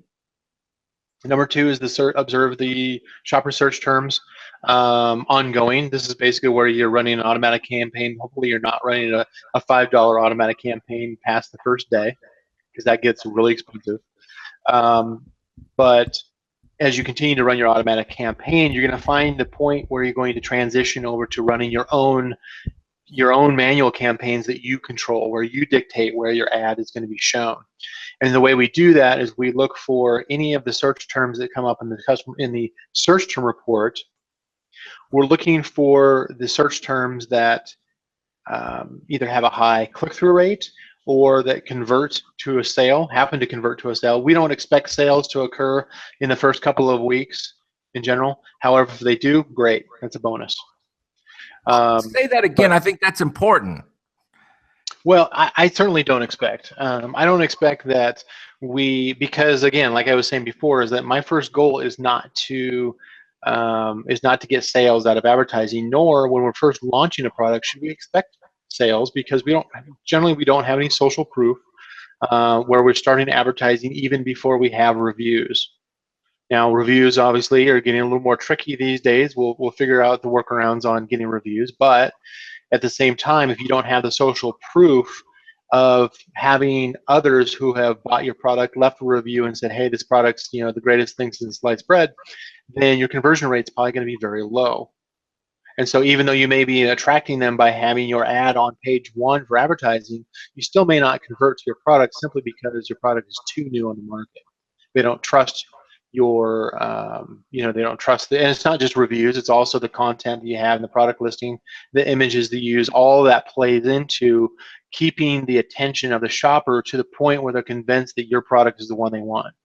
Number two is observe the shopper search terms ongoing. This is basically where you're running an automatic campaign. Hopefully you're not running a $5 automatic campaign past the first day, because that gets really expensive. But as you continue to run your automatic campaign, you're going to find the point where you're going to transition over to running your own manual campaigns that you control, where you dictate where your ad is going to be shown. And the way we do that is we look for any of the search terms that come up in the search term report. We're looking for the search terms that either have a high click-through rate or that convert to a sale, happen to convert to a sale. We don't expect sales to occur in the first couple of weeks in general. However, if they do, great, that's a bonus. Say that again. I think that's important. Well, I certainly don't expect. I don't expect that because again, like I was saying before, is that my first goal is not to get sales out of advertising, nor when we're first launching a product should we expect sales, because we don't have any social proof where we're starting advertising even before we have reviews. Now, reviews obviously are getting a little more tricky these days. We'll figure out the workarounds on getting reviews, but at the same time, if you don't have the social proof of having others who have bought your product, left a review, and said, "Hey, this product's the greatest thing since sliced bread," then your conversion rate's probably going to be very low. And so, even though you may be attracting them by having your ad on page 1 for advertising, you still may not convert to your product simply because your product is too new on the market. They don't trust your they don't trust and it's not just reviews, it's also the content that you have in the product listing, the images that you use. All that plays into keeping the attention of the shopper to the point where they're convinced that your product is the one they want.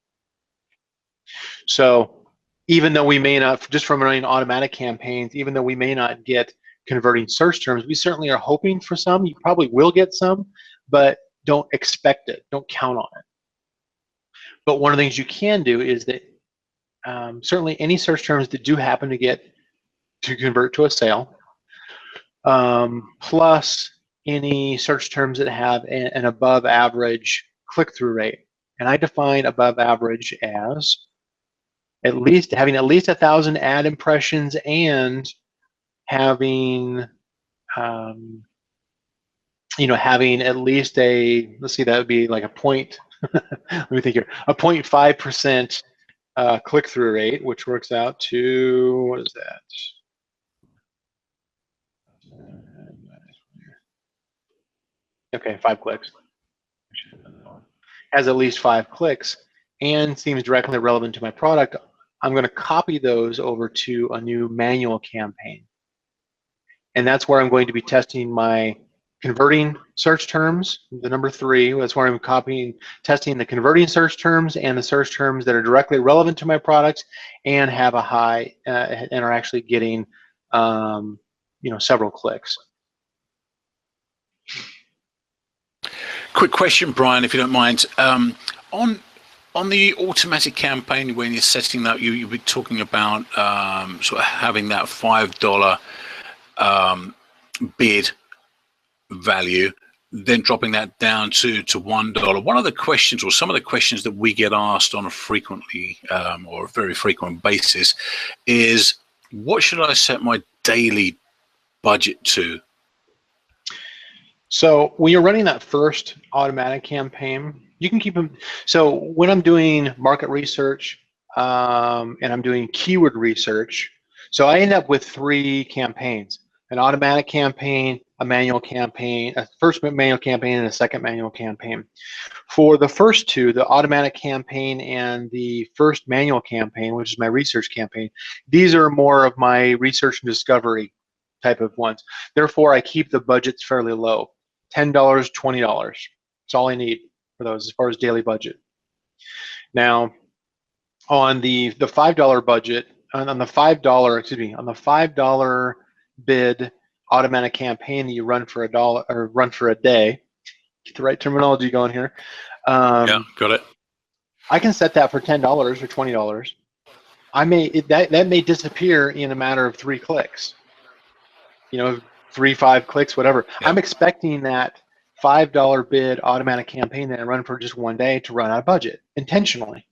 So even though we may not, just from running automatic campaigns, even though we may not get converting search terms, we certainly are hoping for some. You probably will get some, but don't expect it, don't count on it. But one of the things you can do is that certainly any search terms that do happen to convert to a sale, plus any search terms that have an above average click-through rate. And I define above average as having at least 1,000 ad impressions and having having at least let's see, that would be like a point. Let me think here. A 0.5% click-through rate, which works out to, what is that? Okay, 5 clicks. Has at least 5 clicks and seems directly relevant to my product. I'm going to copy those over to a new manual campaign. And that's where I'm going to be testing my converting search terms, the number 3. That's where I'm testing the converting search terms and the search terms that are directly relevant to my products and have a high and are actually getting several clicks. Quick question, Brian, if you don't mind. On the automatic campaign, when you're setting that, you were talking about sort of having that $5 bid value, then dropping that down to $1. One of the questions, or some of the questions that we get asked on a frequently or a very frequent basis, is what should I set my daily budget to? So when you're running that first automatic campaign, you can keep them. So when I'm doing market research and I'm doing keyword research, so I end up with 3 campaigns: an automatic campaign, a manual campaign, a first manual campaign, and a second manual campaign. For the first 2, the automatic campaign and the first manual campaign, which is my research campaign, these are more of my research and discovery type of ones. Therefore, I keep the budgets fairly low, $10, $20. That's all I need for those as far as daily budget. Now, on the $5 budget, on the $5 bid automatic campaign that you run for $1 or run for a day, get the right terminology going here. Yeah, got it. I can set that for $10 or $20. That may disappear in a matter of 3 clicks. 3, 5 clicks, whatever. Yeah. I'm expecting that $5 bid automatic campaign that I run for just one day to run out of budget intentionally.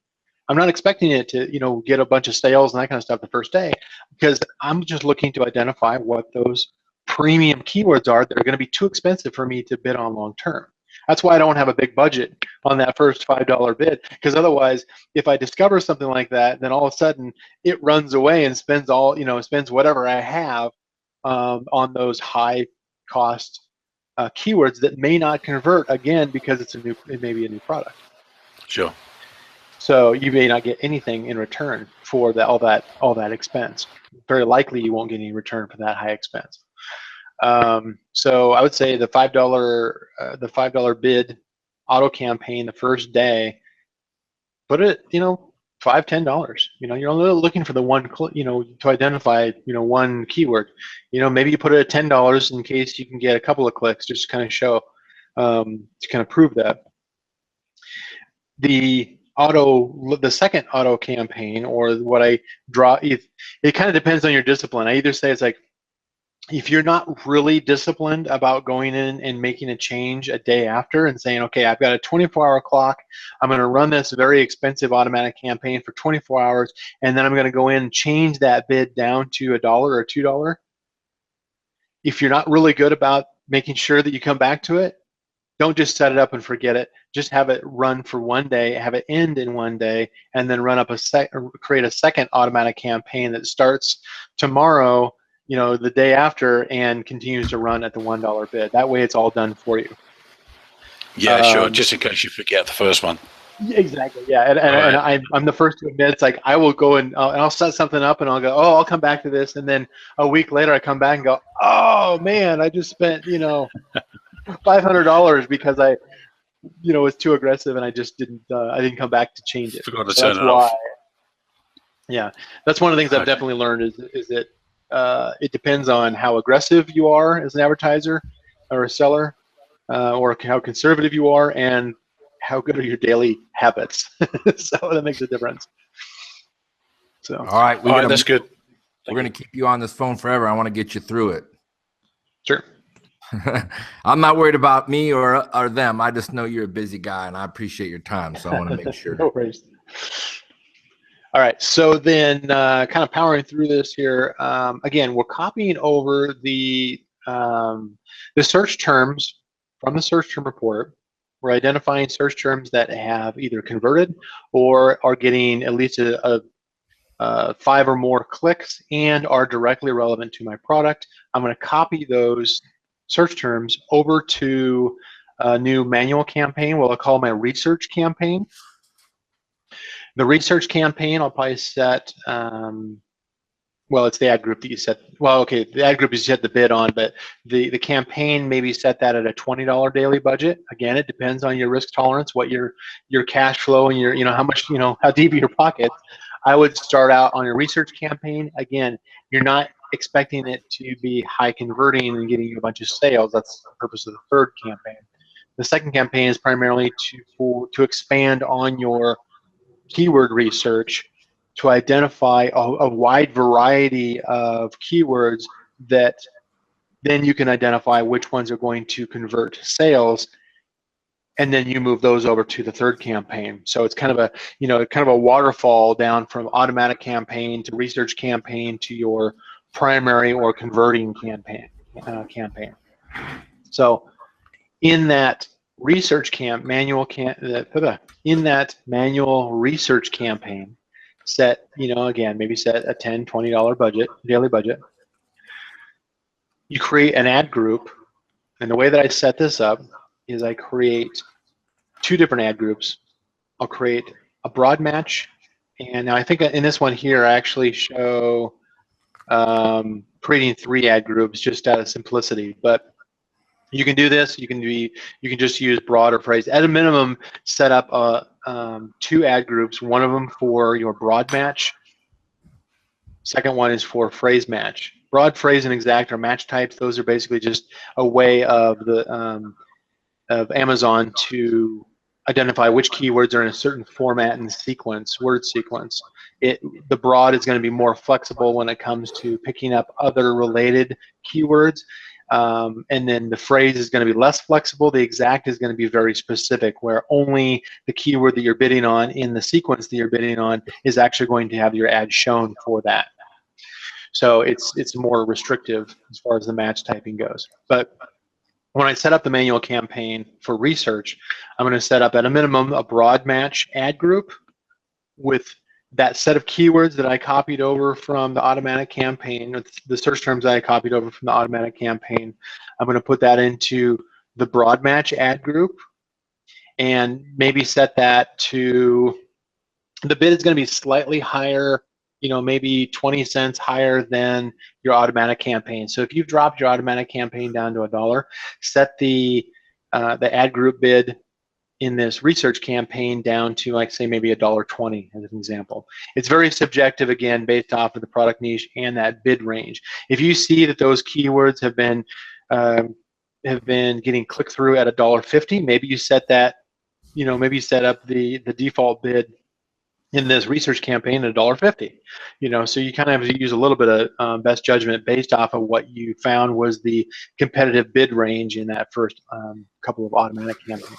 I'm not expecting it to, get a bunch of sales and that kind of stuff the first day, because I'm just looking to identify what those premium keywords are that are going to be too expensive for me to bid on long term. That's why I don't have a big budget on that first $5 bid, because otherwise, if I discover something like that, then all of a sudden it runs away and spends spends whatever I have on those high cost keywords that may not convert, again, because it may be a new product. Sure. So you may not get anything in return for all that expense. Very likely you won't get any return for that high expense. So I would say the $5 bid auto campaign the first day, put it, $5, $10. You're only looking for the one, to identify, one keyword. Maybe you put it at $10 in case you can get a couple of clicks, just to kind of show, to kind of prove that. The second auto campaign, or what I draw, it kind of depends on your discipline. I either say it's like, if you're not really disciplined about going in and making a change a day after and saying, okay, I've got a 24-hour clock, I'm going to run this very expensive automatic campaign for 24 hours, and then I'm going to go in and change that bid down to $1 or $2. If you're not really good about making sure that you come back to it, don't just set it up and forget it. Just have it run for one day, have it end in one day, and then create a second automatic campaign that starts tomorrow, the day after, and continues to run at the $1 bid. That way it's all done for you. Yeah, sure. Just in case you forget the first one. Exactly. Yeah, and I'm the first to admit, it's like I will go and I'll set something up and I'll go, oh, I'll come back to this, and then a week later I come back and go, oh man, I just spent $500 because I was too aggressive and I just didn't come back to change it. Forgot to turn it off. Yeah, that's one of the things I've definitely learned is that it depends on how aggressive you are as an advertiser or a seller, or how conservative you are, and how good are your daily habits. So that makes a difference. So all right, that's good. We're gonna keep you on this phone forever. I want to get you through it. Sure. I'm not worried about me or them. I just know you're a busy guy, and I appreciate your time. So I want to make sure. No worries. All right, so then kind of powering through this here, again, we're copying over the search terms from the search term report. We're identifying search terms that have either converted or are getting at least a 5 or more clicks and are directly relevant to my product. I'm going to copy those search terms over to a new manual campaign, what I'll call my research campaign. The research campaign, I'll probably set, well, it's the ad group that you set. Well, okay, the ad group you set the bid on, but the campaign, maybe set that at a $20 daily budget. Again, it depends on your risk tolerance, what your cash flow and your, how much, how deep are your pockets. I would start out on your research campaign. Again, you're not expecting it to be high converting and getting you a bunch of sales. That's the purpose of the third campaign. The second campaign is primarily to expand on your keyword research, to identify a wide variety of keywords that then you can identify which ones are going to convert to sales, and then you move those over to the third campaign. So it's kind of a waterfall down from automatic campaign to research campaign to your primary or converting campaign. So in that research manual research campaign, set, again, maybe set a $10, $20 daily budget. You create an ad group, and the way that I set this up is I create 2 different ad groups. I'll create a broad match, and now I think in this one here I actually show creating 3 ad groups just out of simplicity, but you can do this. You can just use broad or phrase. At a minimum, set up 2 ad groups. One of them for your broad match. Second one is for phrase match. Broad, phrase, and exact are match types. Those are basically just a way of Amazon to identify which keywords are in a certain format and sequence, word sequence. The broad is going to be more flexible when it comes to picking up other related keywords. And then the phrase is going to be less flexible. The exact is going to be very specific, where only the keyword that you're bidding on in the sequence that you're bidding on is actually going to have your ad shown for that. So it's more restrictive as far as the match typing goes. But when I set up the manual campaign for research, I'm going to set up at a minimum a broad match ad group with that set of keywords that I copied over from the automatic campaign, or the search terms that I copied over from the automatic campaign. I'm going to put that into the broad match ad group and maybe set that to, the bid is going to be slightly higher, you know, maybe 20 cents higher than your automatic campaign. So if you've dropped your automatic campaign down to $1, set the ad group bid in this research campaign down to, like, say, maybe $1.20 as an example. It's very subjective, again, based off of the product niche and that bid range. If you see that those keywords have been getting click through at $1.50, maybe you set that, you know, maybe you set up the default bid in this research campaign at $1.50. You know, so you kind of have to use a little bit of best judgment based off of what you found was the competitive bid range in that first couple of automatic campaigns.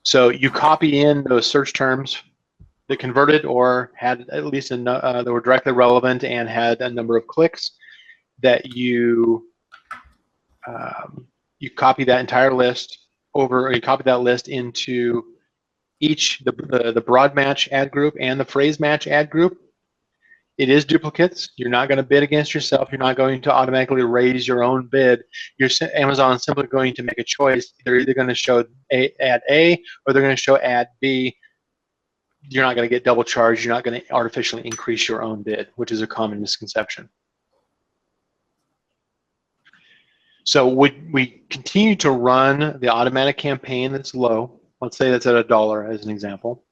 So you copy in those search terms that converted or had at least that were directly relevant and had a number of clicks, that you copy that entire list over, or you copy that list into each, the broad match ad group and the phrase match ad group. It is duplicates. You're not going to bid against yourself. You're not going to automatically raise your own bid. Amazon is simply going to make a choice. They're either going to show ad A or they're going to show ad B. You're not going to get double charged. You're not going to artificially increase your own bid, which is a common misconception. So we continue to run the automatic campaign that's low. Let's say that's at $1 as an example.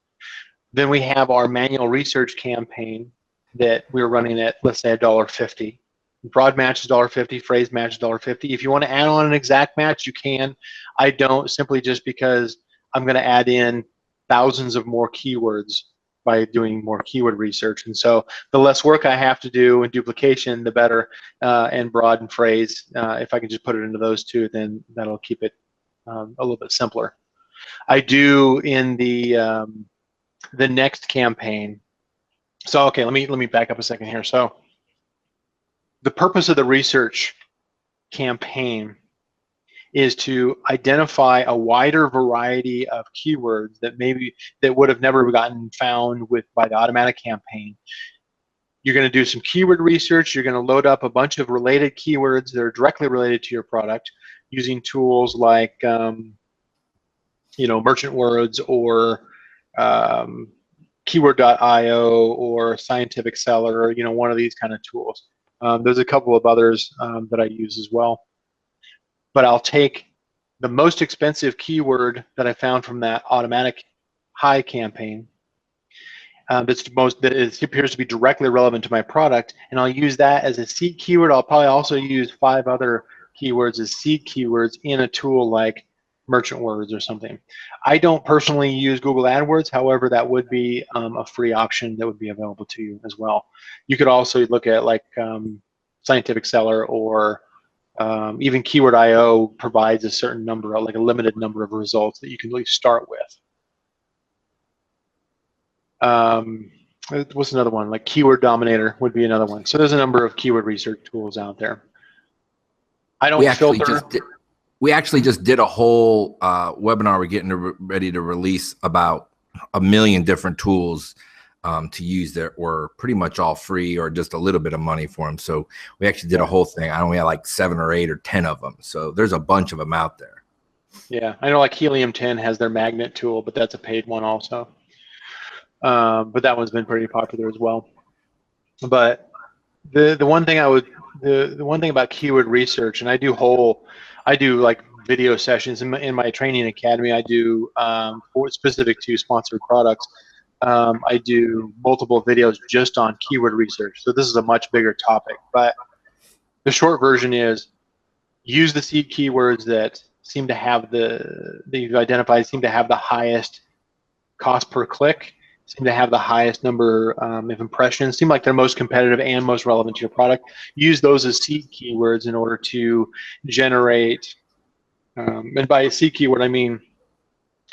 Then we have our manual research campaign that we're running at, let's say, $1.50. Broad match is $1.50, phrase match is $1.50. If you want to add on an exact match, you can. I don't, simply just because I'm going to add in thousands of more keywords by doing more keyword research. And so the less work I have to do in duplication, the better. And broad and phrase, if I can just put it into those two, then that'll keep it a little bit simpler. I do in the next campaign. So okay, let me back up a second here. So the purpose of the research campaign is to identify a wider variety of keywords that would have never gotten found by the automatic campaign. You're going to do some keyword research. You're going to load up a bunch of related keywords that are directly related to your product using tools like you know, Merchant Words or Keyword.io or Scientific Seller, or, you know, one of these kind of tools. There's a couple of others that I use as well. But I'll take the most expensive keyword that I found from that automatic high campaign that appears to be directly relevant to my product, and I'll use that as a seed keyword. I'll probably also use 5 other keywords as seed keywords in a tool like Merchant Words or something. I don't personally use Google AdWords. However, that would be a free option that would be available to you as well. You could also look at like Scientific Seller, or even Keyword.io provides a certain number, like a limited number of results that you can at least start with. What's another one? Like Keyword Dominator would be another one. So there's a number of keyword research tools out there. I don't filter. We actually just did a whole webinar. We're getting ready to release about 1 million different tools to use that were pretty much all free or just a little bit of money for them. So we actually did a whole thing. I only had like 7 or 8 or 10 of them. So there's a bunch of them out there. Yeah, I know like Helium 10 has their magnet tool, but that's a paid one also. But that one's been pretty popular as well. But the one thing the one thing about keyword research, and I do like video sessions in my training academy. I do specific to sponsored products. I do multiple videos just on keyword research. So this is a much bigger topic, but the short version is use the seed keywords that seem to have that you've identified seem to have the highest cost per click. seem to have the highest number of impressions, seem like they're most competitive and most relevant to your product. Use those as seed keywords in order to generate, and by seed keyword I mean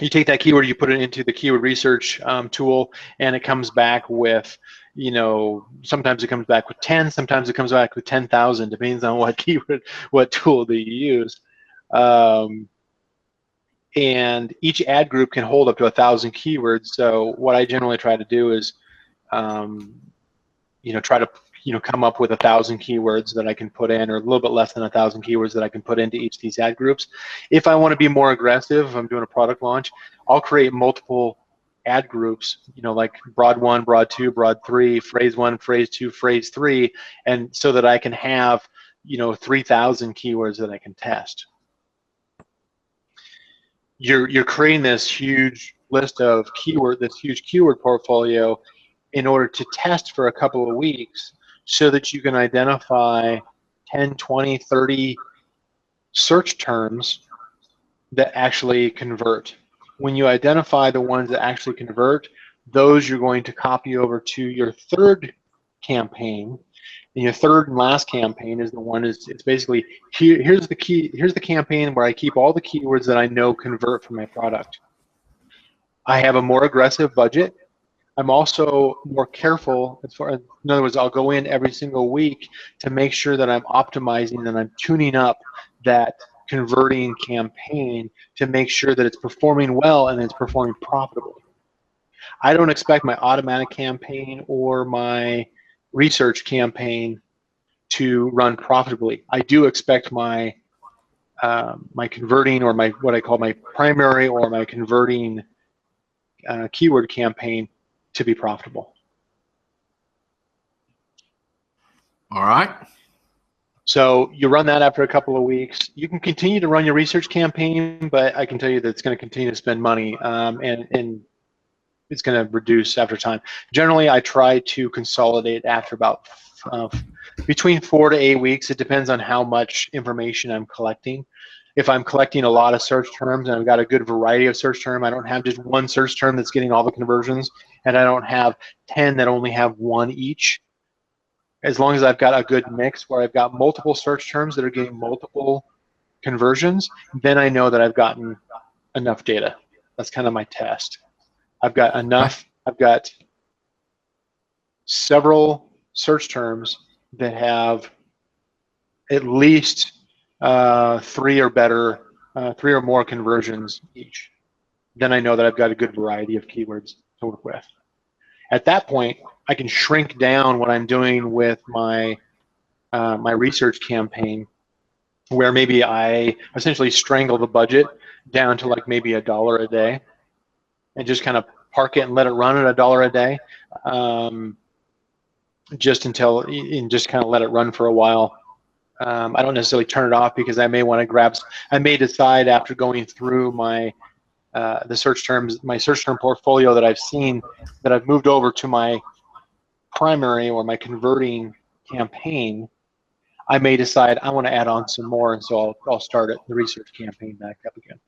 you take that keyword, you put it into the keyword research tool, and it comes back with, you know, sometimes it comes back with 10, sometimes it comes back with 10,000, depends on what keyword, what tool that you use. And each ad group can hold up to 1,000 keywords. So what I generally try to do is, you know, try to, you know, come up with 1,000 keywords that I can put in, or a little bit less than 1,000 keywords that I can put into each of these ad groups. If I want to be more aggressive, if I'm doing a product launch, I'll create multiple ad groups, you know, like broad 1, broad 2, broad 3, phrase 1, phrase 2, phrase 3, and so that I can have, you know, 3,000 keywords that I can test. You're creating this huge list of this huge keyword portfolio in order to test for a couple of weeks, so that you can identify 10, 20, 30 search terms that actually convert. When you identify the ones that actually convert, those you're going to copy over to your third campaign. And your third and last campaign is the one it's basically here's the campaign where I keep all the keywords that I know convert from my product. I have a more aggressive budget. I'm also more careful as far as, in other words, I'll go in every single week to make sure that I'm optimizing and I'm tuning up that converting campaign to make sure that it's performing well and it's performing profitably. I don't expect my automatic campaign or my research campaign to run profitably. I do expect my my converting, or my what I call my primary or my converting keyword campaign to be profitable. All right. So you run that after a couple of weeks. You can continue to run your research campaign, but I can tell you that it's going to continue to spend money, and it's going to reduce after time. Generally, I try to consolidate after about between 4 to 8 weeks. It depends on how much information I'm collecting. If I'm collecting a lot of search terms and I've got a good variety of search terms, I don't have just one search term that's getting all the conversions, and I don't have 10 that only have one each. As long as I've got a good mix where I've got multiple search terms that are getting multiple conversions, then I know that I've gotten enough data. That's kind of my test. I've got enough, I've got several search terms that have at least 3 or better, 3 or more conversions each. Then I know that I've got a good variety of keywords to work with. At that point, I can shrink down what I'm doing with my my research campaign, where maybe I essentially strangle the budget down to like maybe $1 a day, and just kind of park it and let it run at $1 a day, just until, and just kind of let it run for a while. I don't necessarily turn it off, because I may want to grab, I may decide after going through my the search terms, my search term portfolio that I've seen, that I've moved over to my primary or my converting campaign, I may decide I want to add on some more, and so I'll start the research campaign back up again.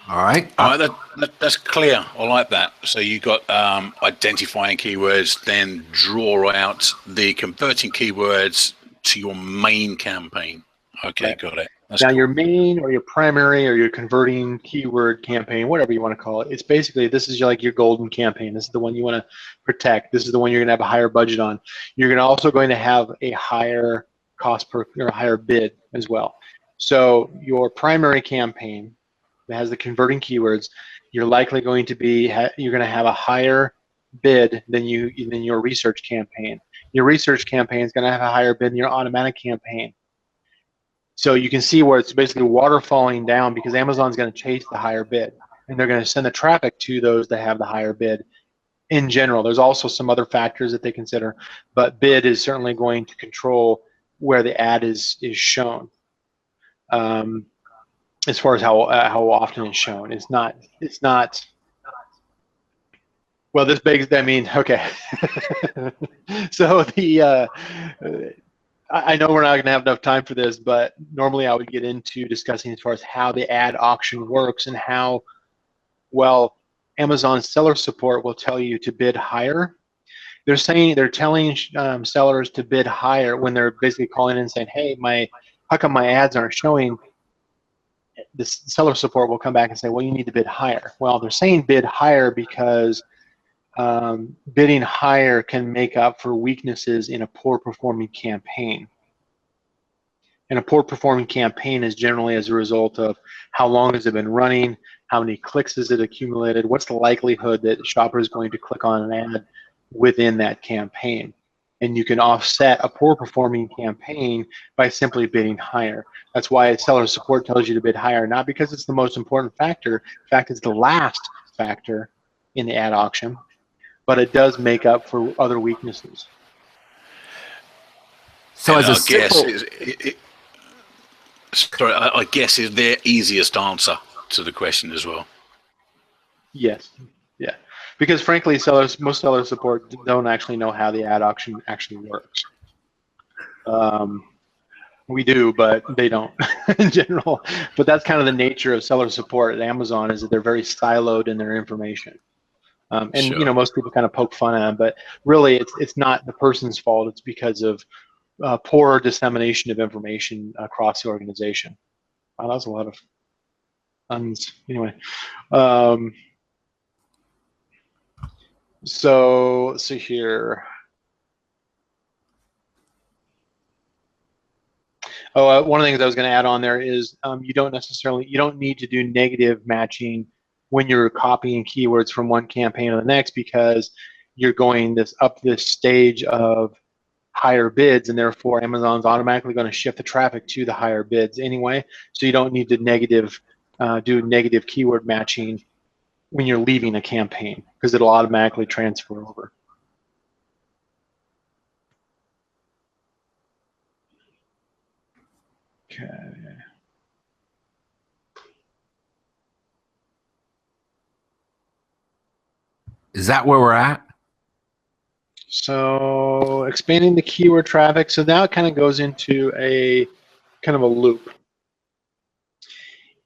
All right. That's clear. I like that. So you got identifying keywords, then draw out the converting keywords to your main campaign. Okay, right. Got it. That's now cool. Your main or your primary or your converting keyword campaign, whatever you want to call it, it's basically, this is like your golden campaign. This is the one you want to protect. This is the one you're going to have a higher budget on. You're also going to have a higher cost per, or a higher bid as well. So your primary campaign that has the converting keywords, you're likely going to be, you're going to have a higher bid than your research campaign. Your research campaign is going to have a higher bid than your automatic campaign. So you can see where it's basically waterfalling down, because Amazon's going to chase the higher bid, and they're going to send the traffic to those that have the higher bid. In general, there's also some other factors that they consider, but bid is certainly going to control where the ad is shown. As far as how often it's shown, it's not. Well, this begs, I mean, okay. So I know we're not going to have enough time for this, but normally I would get into discussing as far as how the ad auction works and how Well, Amazon seller support will tell you to bid higher. They're telling sellers to bid higher when they're basically calling in and saying, "Hey, how come my ads aren't showing?" This seller support will come back and say, "Well, you need to bid higher." Well, they're saying bid higher because bidding higher can make up for weaknesses in a poor performing campaign. And a poor performing campaign is generally as a result of how long has it been running, how many clicks has it accumulated, what's the likelihood that a shopper is going to click on an ad within that campaign. And you can offset a poor performing campaign by simply bidding higher. That's why seller support tells you to bid higher, not because it's the most important factor. In fact, it's the last factor in the ad auction, but it does make up for other weaknesses. So and as a simple, I guess is their easiest answer to the question as well. Yes, yeah, because frankly, most seller support don't actually know how the ad auction actually works. We do, but they don't in general. But that's kind of the nature of seller support at Amazon, is that they're very siloed in their information. And Sure. you know, most people kind of poke fun at them, but really, it's not the person's fault. It's because of poor dissemination of information across the organization. Wow, that was a lot of anyway. So let's see here. Oh, one of the things I was going to add on there is you don't need to do negative matching when you're copying keywords from one campaign to the next, because you're going up this stage of higher bids, and therefore Amazon's automatically going to shift the traffic to the higher bids anyway. So you don't need to do negative keyword matching when you're leaving a campaign, because it'll automatically transfer over. Okay. is that where we're at? So expanding the keyword traffic. So now it kind of goes into a kind of a loop.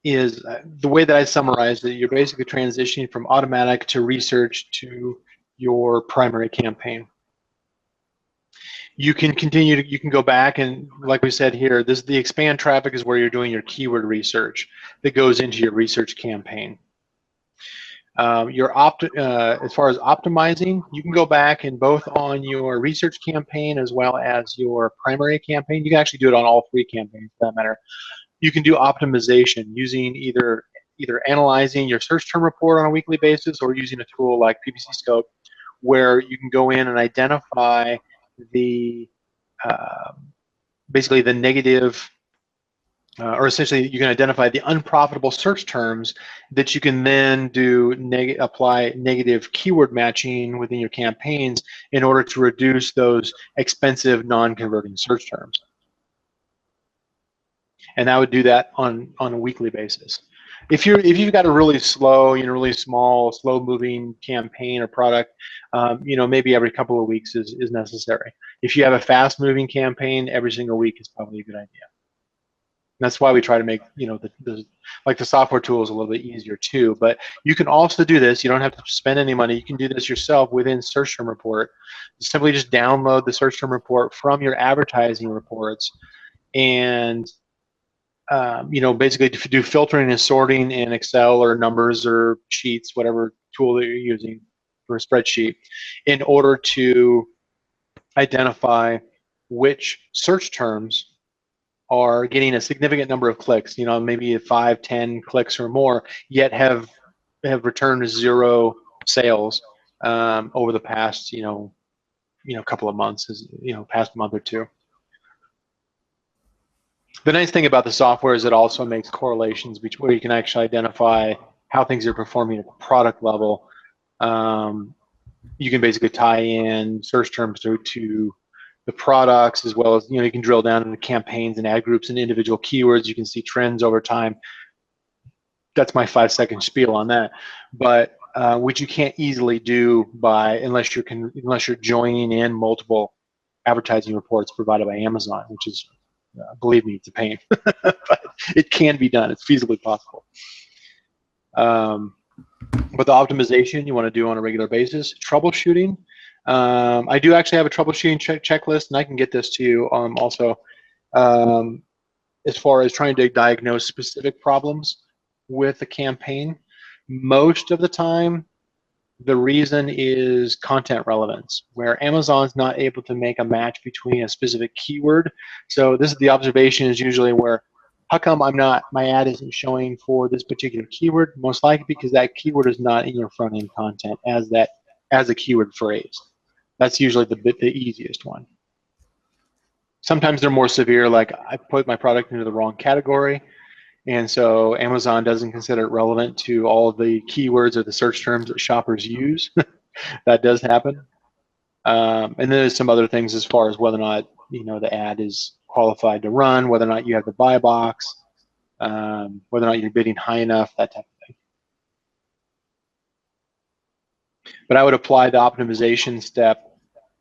Is the way that I summarized it, you're basically transitioning from automatic to research to your primary campaign. You can continue you can go back, and like we said here, the expand traffic is where you're doing your keyword research that goes into your research campaign. As far as optimizing, you can go back and both on your research campaign as well as your primary campaign. You can actually do it on all three campaigns for that matter. You can do optimization using either analyzing your search term report on a weekly basis, or using a tool like PPC Scope, where you can go in and identify the basically the negative, or essentially you can identify the unprofitable search terms that you can then apply negative keyword matching within your campaigns in order to reduce those expensive non-converting search terms. And I would do that on a weekly basis. If you've got a really slow, really small, slow-moving campaign or product, maybe every couple of weeks is necessary. If you have a fast-moving campaign, every single week is probably a good idea. And that's why we try to make the software tools a little bit easier too. But you can also do this. You don't have to spend any money. You can do this yourself within Search Term Report. Simply just download the Search Term Report from your advertising reports, and basically do filtering and sorting in Excel or Numbers or Sheets, whatever tool that you're using for a spreadsheet, in order to identify which search terms are getting a significant number of clicks, maybe 5, 10 clicks or more, yet have returned 0 sales over the past, couple of months, past month or two. The nice thing about the software is it also makes correlations where you can actually identify how things are performing at the product level. You can basically tie in search terms to the products, as well as, you can drill down into campaigns and ad groups and individual keywords. You can see trends over time. That's my 5-second spiel on that. But which you can't easily do unless you're joining in multiple advertising reports provided by Amazon, which is, believe me, it's a pain. But it can be done. It's feasibly possible. But the optimization you want to do on a regular basis. Troubleshooting. I do actually have a troubleshooting checklist, and I can get this to you also. As far as trying to diagnose specific problems with a campaign, most of the time, the reason is content relevance, where Amazon's not able to make a match between a specific keyword. So this is the observation is usually where, how come my ad isn't showing for this particular keyword? Most likely because that keyword is not in your front end content as a keyword phrase. That's usually the easiest one. Sometimes they're more severe, like I put my product into the wrong category, and so Amazon doesn't consider it relevant to all the keywords or the search terms that shoppers use. That does happen. And then there's some other things as far as whether or not the ad is qualified to run, whether or not you have the buy box, whether or not you're bidding high enough, that type of thing. But I would apply the optimization step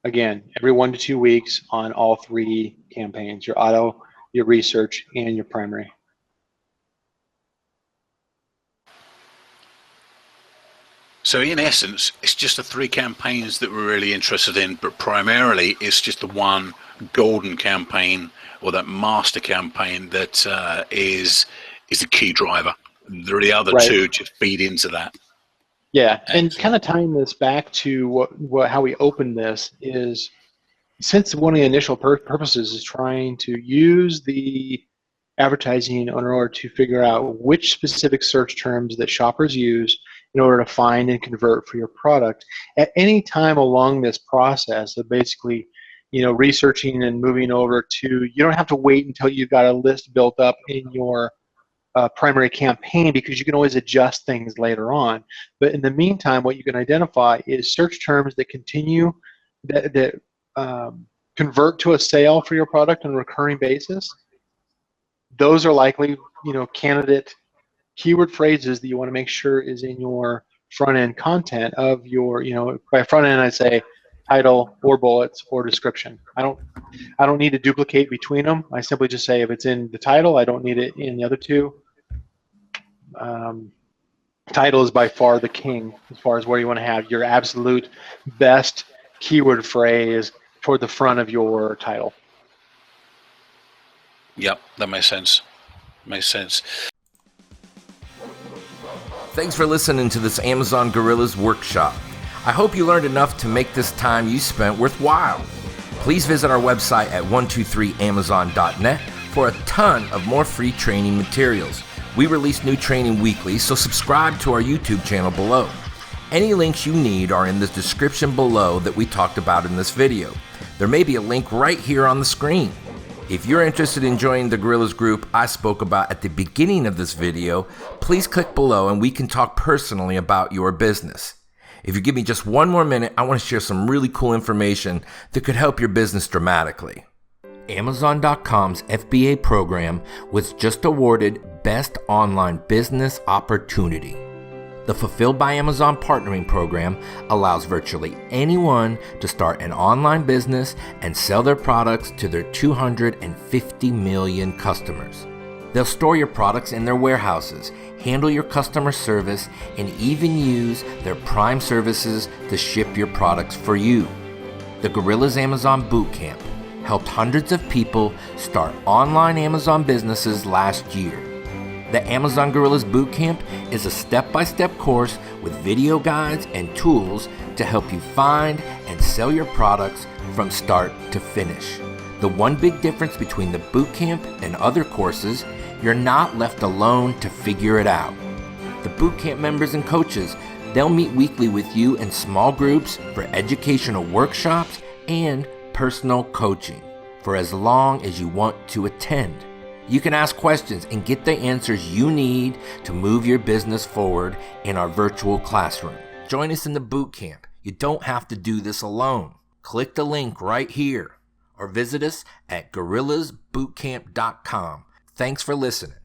again every 1 to 2 weeks on all 3 campaigns: your auto, your research, and your primary. So in essence, it's just the 3 campaigns that we're really interested in, but primarily it's just the one golden campaign or that master campaign that is the key driver. The other Right. 2 just feed into that. Yeah, and kind of tying this back to how we opened this is, since one of the initial purposes is trying to use the advertising in order to figure out which specific search terms that shoppers use in order to find and convert for your product. At any time along this process of basically, researching and moving over to, you don't have to wait until you've got a list built up in your primary campaign, because you can always adjust things later on. But in the meantime, what you can identify is search terms that continue that convert to a sale for your product on a recurring basis. Those are likely, candidate keyword phrases that you want to make sure is in your front end content of your, by front end I say title or bullets or description. I don't need to duplicate between them. I simply just say if it's in the title, I don't need it in the other 2. Title is by far the king as far as where you want to have your absolute best keyword phrase toward the front of your title. Yep, that makes sense. Makes sense. Thanks for listening to this Amazon Gorillas workshop. I hope you learned enough to make this time you spent worthwhile. Please visit our website at 123amazon.net for a ton of more free training materials. We release new training weekly, so subscribe to our YouTube channel below. Any links you need are in the description below that we talked about in this video. There may be a link right here on the screen. If you're interested in joining the Gorillas group I spoke about at the beginning of this video, please click below and we can talk personally about your business. If you give me just 1 more minute, I want to share some really cool information that could help your business dramatically. Amazon.com's FBA program was just awarded Best Online Business Opportunity. The Fulfilled by Amazon Partnering Program allows virtually anyone to start an online business and sell their products to their 250 million customers. They'll store your products in their warehouses, handle your customer service, and even use their Prime services to ship your products for you. The Gorillas Amazon Bootcamp helped hundreds of people start online Amazon businesses last year. The Amazon Gorillas Bootcamp is a step-by-step course with video guides and tools to help you find and sell your products from start to finish. The one big difference between the bootcamp and other courses, you're not left alone to figure it out. The bootcamp members and coaches, they'll meet weekly with you in small groups for educational workshops and personal coaching for as long as you want to attend. You can ask questions and get the answers you need to move your business forward in our virtual classroom. Join us in the boot camp. You don't have to do this alone. Click the link right here or visit us at gorillasbootcamp.com. Thanks for listening.